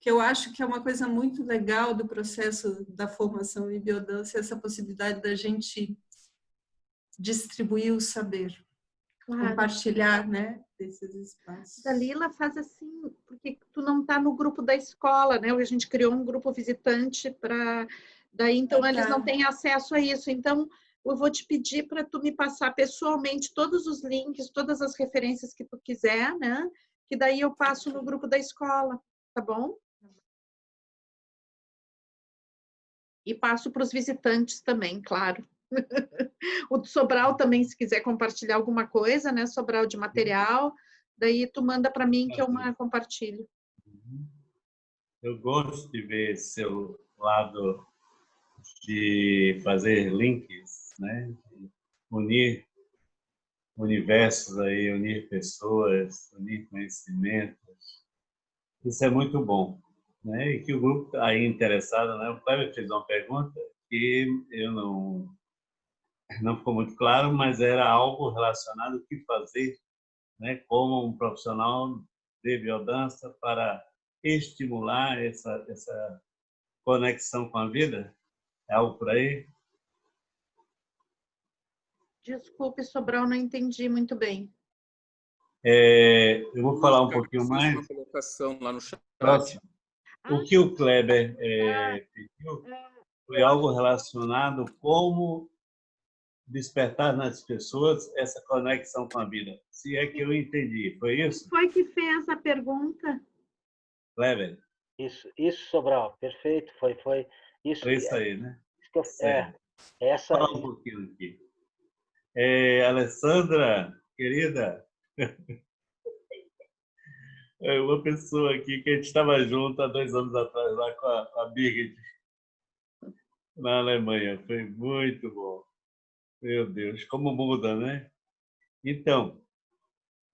que eu acho que é uma coisa muito legal do processo da formação em biodança, essa possibilidade da gente distribuir o saber, claro, compartilhar, né, desses espaços. Dalila, faz assim, porque tu não está no grupo da escola, né? A gente criou um grupo visitante para daí, então eles não têm acesso a isso. Então, eu vou te pedir para tu me passar pessoalmente todos os links, todas as referências que tu quiser, né? Que daí eu passo no grupo da escola, tá bom? E passo para os visitantes também, claro. O Sobral também, se quiser compartilhar alguma coisa, né? Sobral de material, daí tu manda para mim que eu compartilho. Eu gosto de ver seu lado de fazer links, né? Unir universos aí, unir pessoas, unir conhecimentos. Isso é muito bom, né? E que o grupo está aí interessado, né? O Cleber fez uma pergunta que eu não ficou muito claro, mas era algo relacionado ao que fazer, né? Como um profissional de biodança para estimular essa conexão com a vida. É algo por aí? Desculpe, Sobral, não entendi muito bem. Eu vou falar um pouquinho mais. Uma colocação lá no chat. Próximo. O que o Kleber pediu foi algo relacionado como despertar nas pessoas essa conexão com a vida. Se é que eu entendi, foi isso? Foi que fez a pergunta? Kleber? Isso, Sobral, perfeito, foi isso. Foi isso aí, né? Essa. Fala um pouquinho aqui. Alessandra, querida, é uma pessoa aqui que a gente estava junto há 2 anos atrás lá com a Birgit, na Alemanha. Foi muito bom. Meu Deus, como muda, né? Então,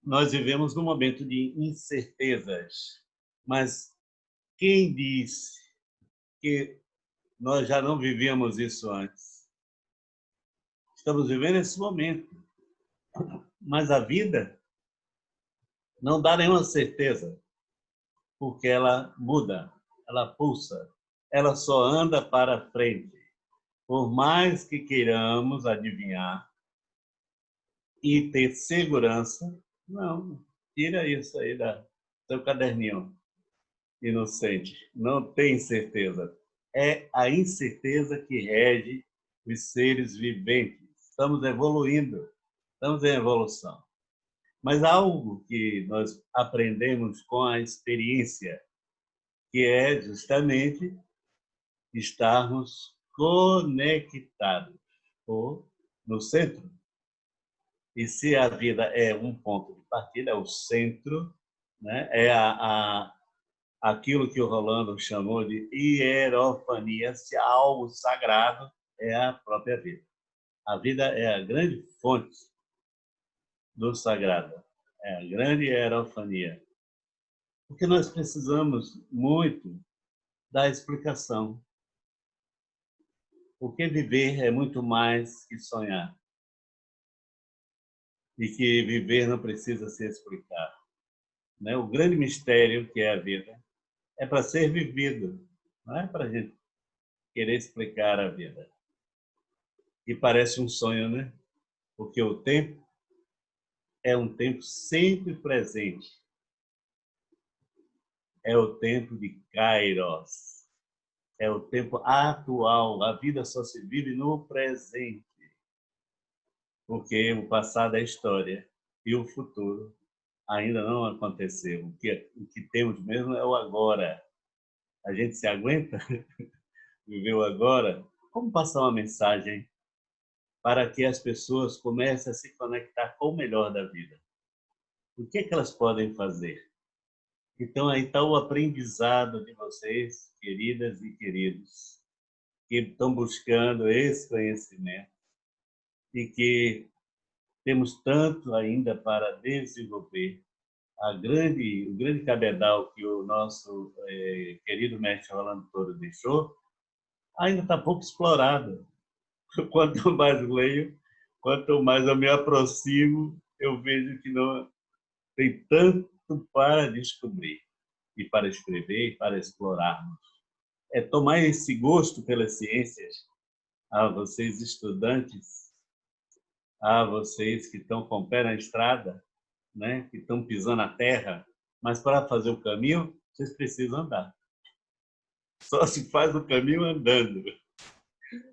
nós vivemos num momento de incertezas, mas quem disse que nós já não vivíamos isso antes? Estamos vivendo esse momento, mas a vida não dá nenhuma certeza, porque ela muda, ela pulsa, ela só anda para frente. Por mais que queiramos adivinhar e ter segurança, não, tira isso aí do seu caderninho inocente. Não tem certeza. É a incerteza que rege os seres viventes. Estamos evoluindo, estamos em evolução. Mas algo que nós aprendemos com a experiência, que é justamente estarmos conectados ou no centro. E se a vida é um ponto de partida, é o centro, né? É aquilo que o Rolando chamou de hierofania, se há algo sagrado, é a própria vida. A vida é a grande fonte do sagrado, é a grande hierofania. Porque nós precisamos muito da explicação. Porque viver é muito mais que sonhar. E que viver não precisa se explicar. Né? O grande mistério que é a vida é para ser vivido, não é para a gente querer explicar a vida. E parece um sonho, né? Porque o tempo é um tempo sempre presente. É o tempo de Kairos. É o tempo atual. A vida só se vive no presente. Porque o passado é história e o futuro ainda não aconteceu. O que temos mesmo é o agora. A gente se aguenta viver o agora? Como passar uma mensagem para que as pessoas comecem a se conectar com o melhor da vida? O que é que elas podem fazer? Então, aí está o aprendizado de vocês, queridas e queridos, que estão buscando esse conhecimento e que temos tanto ainda para desenvolver. O grande cabedal que o nosso querido mestre Rolando Toro deixou ainda está pouco explorado. Quanto mais leio, quanto mais eu me aproximo, eu vejo que não tem tanto para descobrir e para escrever e para explorarmos. É tomar esse gosto pelas ciências, a vocês estudantes, a vocês que estão com o pé na estrada, né, que estão pisando a terra, mas para fazer o caminho, vocês precisam andar. Só se faz o caminho andando.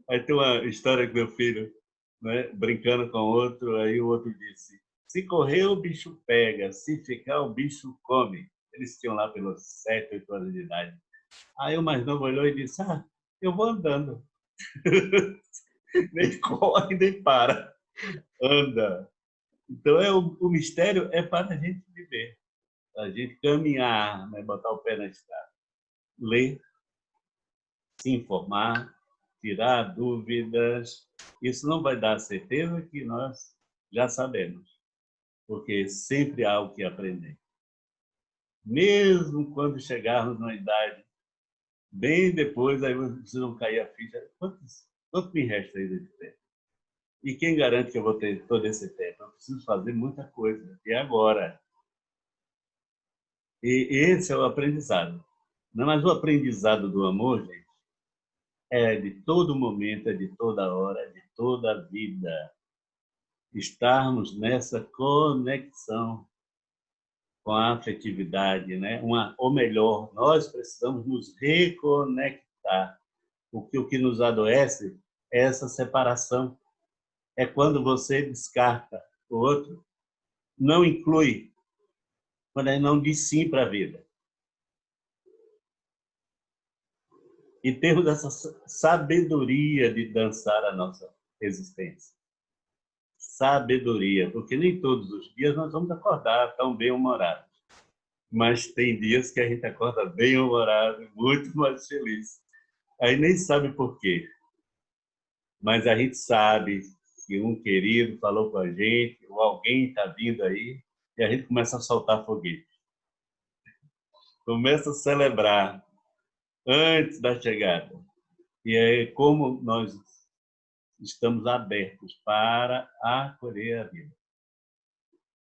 Aí tem uma história que meu filho, né, brincando com outro, aí o outro disse: se correr, o bicho pega, se ficar, o bicho come. Eles tinham lá pelos 7, 8 anos de idade. Aí o mais novo olhou e disse: eu vou andando. Nem corre, nem para. Anda. Então, o mistério é para a gente viver, para a gente caminhar, né, botar o pé na estrada. ler, se informar, tirar dúvidas. Isso não vai dar certeza que nós já sabemos, porque sempre há o que aprender. Mesmo quando chegarmos na idade, bem depois, aí vocês vão cair a ficha. Quanto me resta ainda de tempo? E quem garante que eu vou ter todo esse tempo? Eu preciso fazer muita coisa, e agora? E esse é o aprendizado. Mas o aprendizado do amor, gente, é de todo momento, é de toda hora, é de toda a vida. Estarmos nessa conexão com a afetividade, né? Ou melhor, nós precisamos nos reconectar. O que nos adoece é essa separação. É quando você descarta o outro, não inclui, quando ele não diz sim para a vida. E temos essa sabedoria de dançar a nossa existência. Sabedoria, porque nem todos os dias nós vamos acordar tão bem-humorados. Mas tem dias que a gente acorda bem-humorado, muito mais feliz. Aí nem sabe por quê. Mas a gente sabe que um querido falou com a gente, ou alguém está vindo aí, e a gente começa a soltar foguete. Começa a celebrar antes da chegada. E é como nós estamos abertos para acolher a vida.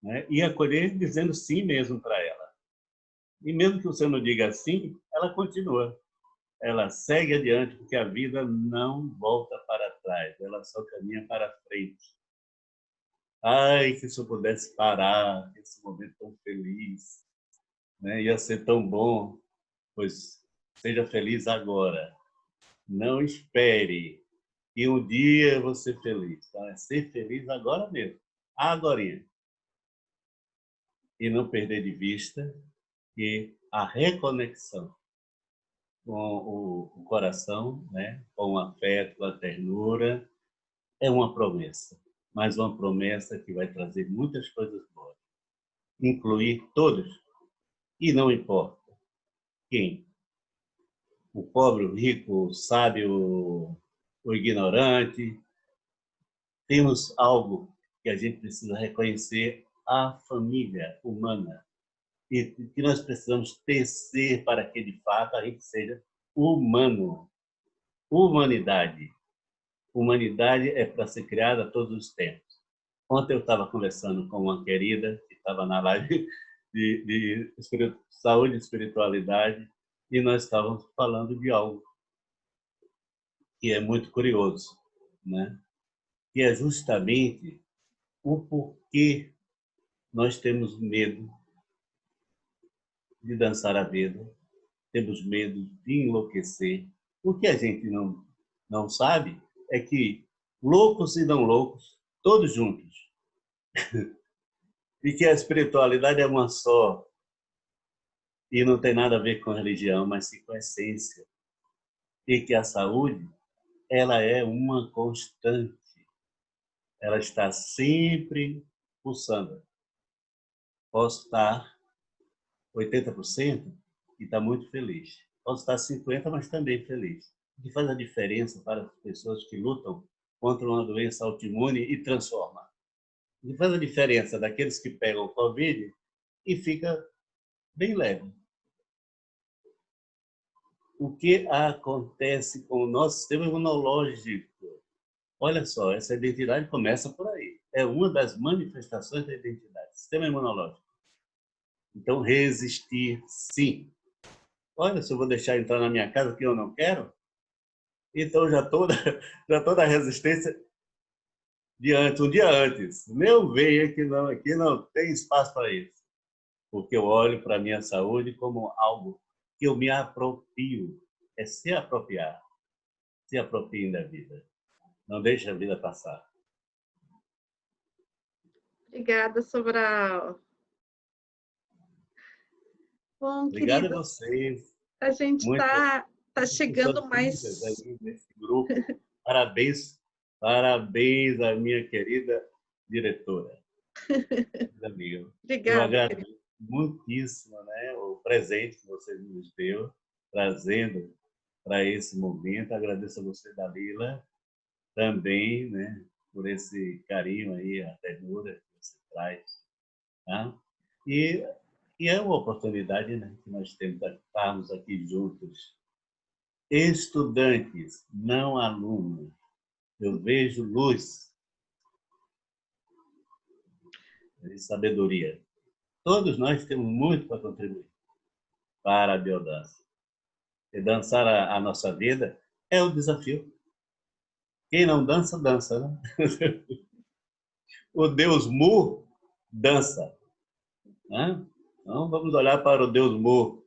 Né? E acolher dizendo sim mesmo para ela. E mesmo que você não diga sim, ela continua. Ela segue adiante, porque a vida não volta para trás, ela só caminha para frente. Ai, que se eu pudesse parar esse momento tão feliz, né? Ia ser tão bom. Pois seja feliz agora. Não espere que um dia eu vou ser feliz. Tá? É ser feliz agora mesmo, agorinha. E não perder de vista que a reconexão com o coração, né? Com o afeto, a ternura, é uma promessa. Mas uma promessa que vai trazer muitas coisas boas. Incluir todos. E não importa quem. O pobre, o rico, o sábio, o ignorante. Temos algo que a gente precisa reconhecer, a família humana. E que nós precisamos tecer para que, de fato, a gente seja humano. Humanidade. Humanidade é para ser criada a todos os tempos. Ontem eu estava conversando com uma querida que estava na live de saúde e espiritualidade, e nós estávamos falando de algo que é muito curioso, né? Que é justamente o porquê nós temos medo de dançar a vida, temos medo de enlouquecer. O que a gente não sabe é que loucos e não loucos, todos juntos. E que a espiritualidade é uma só. E não tem nada a ver com religião, mas sim com a essência. E que a saúde, ela é uma constante. Ela está sempre pulsando. Posso estar 80% e está muito feliz. Posso estar 50%, mas também feliz. O que faz a diferença para as pessoas que lutam contra uma doença autoimune e transformam? O que faz a diferença daqueles que pegam o Covid e fica bem leve? O que acontece com o nosso sistema imunológico? Olha só, essa identidade começa por aí. É uma das manifestações da identidade, sistema imunológico. Então, resistir, sim. Olha, se eu vou deixar entrar na minha casa que eu não quero, então já toda a resistência um dia antes. Meu venha que aqui não tem espaço para isso. Porque eu olho para a minha saúde como algo que eu me aproprio. É se apropriar. Se apropriem da vida. Não deixe a vida passar. Obrigada, Sobral. Bom, Obrigado a queridos, vocês. a gente está chegando mais... Aí nesse grupo. Parabéns à minha querida diretora. Amiga. Eu Obrigada, agradeço muitíssimo, né, o presente que você nos deu trazendo para esse momento. Agradeço a você, Dalila, também, né, por esse carinho aí, a ternura que você traz. Tá? E é uma oportunidade, né, que nós temos de estarmos aqui juntos. Estudantes, não alunos. Eu vejo luz e sabedoria. Todos nós temos muito para contribuir para a biodança. E dançar a nossa vida é o desafio. Quem não dança, dança, né? O Deus Mu dança. Né? Então, vamos olhar para o Deus Mu,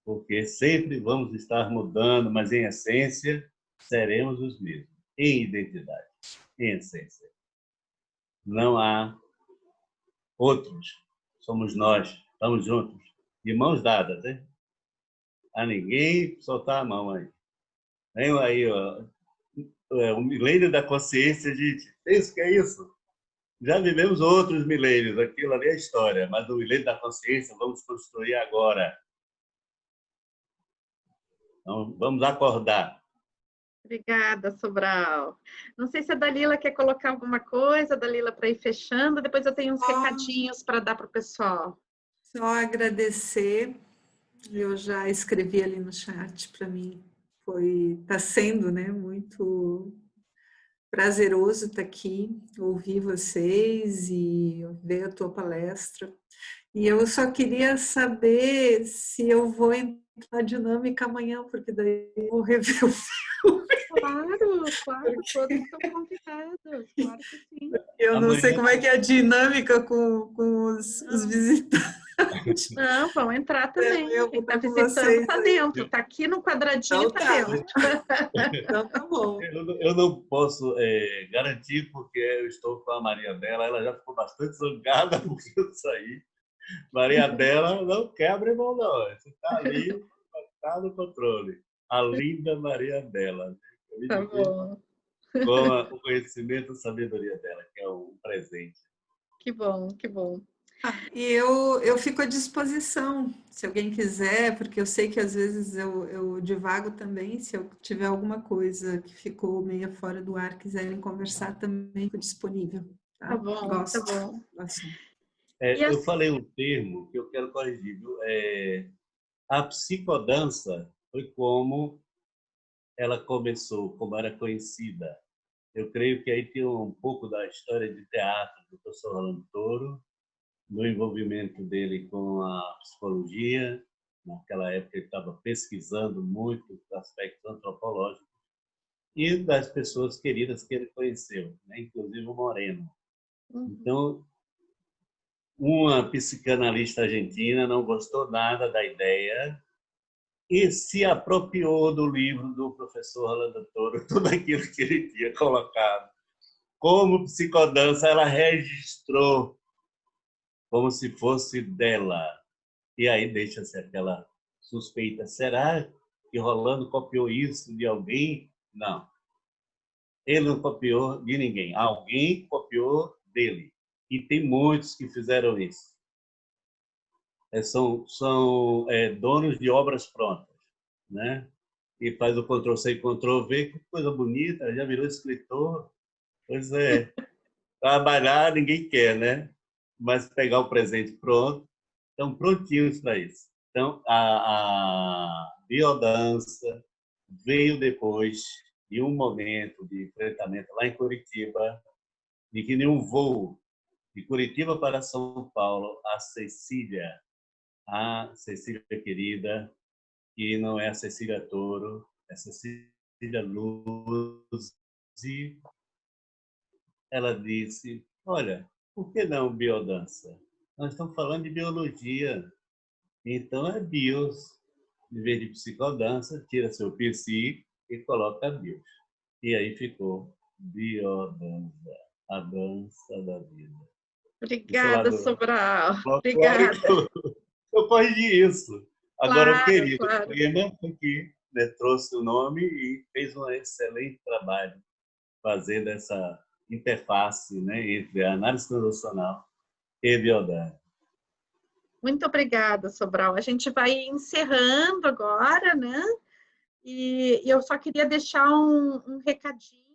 porque sempre vamos estar mudando, mas em essência seremos os mesmos, em identidade, em essência. Não há outros, somos nós, estamos juntos, de mãos dadas, né? A ninguém soltar a mão aí. Vem aí, ó, o milênio da consciência, gente. Pensa que é isso? Já vivemos outros milênios, aquilo ali é história, mas o milênio da consciência vamos construir agora. Então, vamos acordar. Obrigada, Sobral. Não sei se a Dalila quer colocar alguma coisa, Dalila, para ir fechando. Depois eu tenho uns recadinhos para dar para o pessoal. Só agradecer. Eu já escrevi ali no chat para mim. Está sendo, né, muito prazeroso estar aqui, ouvir vocês e ver a tua palestra. E eu só queria saber se eu vou entrar na dinâmica amanhã, porque daí eu vou rever o filme. Claro, todos estão convidados, claro que sim. Eu não sei como é que é a dinâmica com os visitantes. Não, vão entrar também. Quem está visitando está dentro. Está aqui no quadradinho, está dentro. Então tá bom. Eu não posso garantir, porque eu estou com a Maria Bela. Ela já ficou bastante zangada porque eu saí. Maria Bela não quer abrir mão, não. Você está ali, está no controle. A linda Maria Bela. Tá bom. Com o conhecimento e a sabedoria dela, que é um presente. Que bom, que bom. E eu fico à disposição, se alguém quiser, porque eu sei que às vezes eu divago também, se eu tiver alguma coisa que ficou meio fora do ar, quiserem conversar, também fico disponível. Tá bom, Gosto. Tá bom. Eu falei um termo que eu quero corrigir, viu? A psicodança foi como ela começou, como era conhecida. Eu creio que aí tem um pouco da história de teatro do professor Rolando Toro, no envolvimento dele com a psicologia. Naquela época ele estava pesquisando muito aspectos antropológicos e das pessoas queridas que ele conheceu, né? Inclusive o Moreno. Então, uma psicanalista argentina não gostou nada da ideia e se apropriou do livro do professor Rolando Toro, tudo aquilo que ele tinha colocado. Como psicodança, ela registrou como se fosse dela. E aí deixa-se aquela suspeita. Será que Rolando copiou isso de alguém? Não. Ele não copiou de ninguém. Alguém copiou dele. E tem muitos que fizeram isso. São donos de obras prontas, né? E faz o Ctrl-C e Ctrl-V, que coisa bonita, já virou escritor. Pois é, trabalhar ninguém quer, né? Mas pegar o presente pronto, estão prontinhos para isso. Então, a biodança veio depois de um momento de enfrentamento lá em Curitiba, de que em um voo de Curitiba para São Paulo, a Cecília querida, que não é a Cecília Toro, é a Cecília Luz, e ela disse, olha, por que não biodança? Nós estamos falando de biologia, então é bios. Em vez de psicodança, tira seu psi e coloca bios. E aí ficou biodança, a dança da vida. Obrigada, Sobral. Obrigada. Eu corrigi isso. Agora, claro, o querido claro. Clima que trouxe o nome e fez um excelente trabalho fazendo essa interface, né, entre a análise transacional e biodança. Muito obrigada, Sobral. A gente vai encerrando agora, né? E eu só queria deixar um recadinho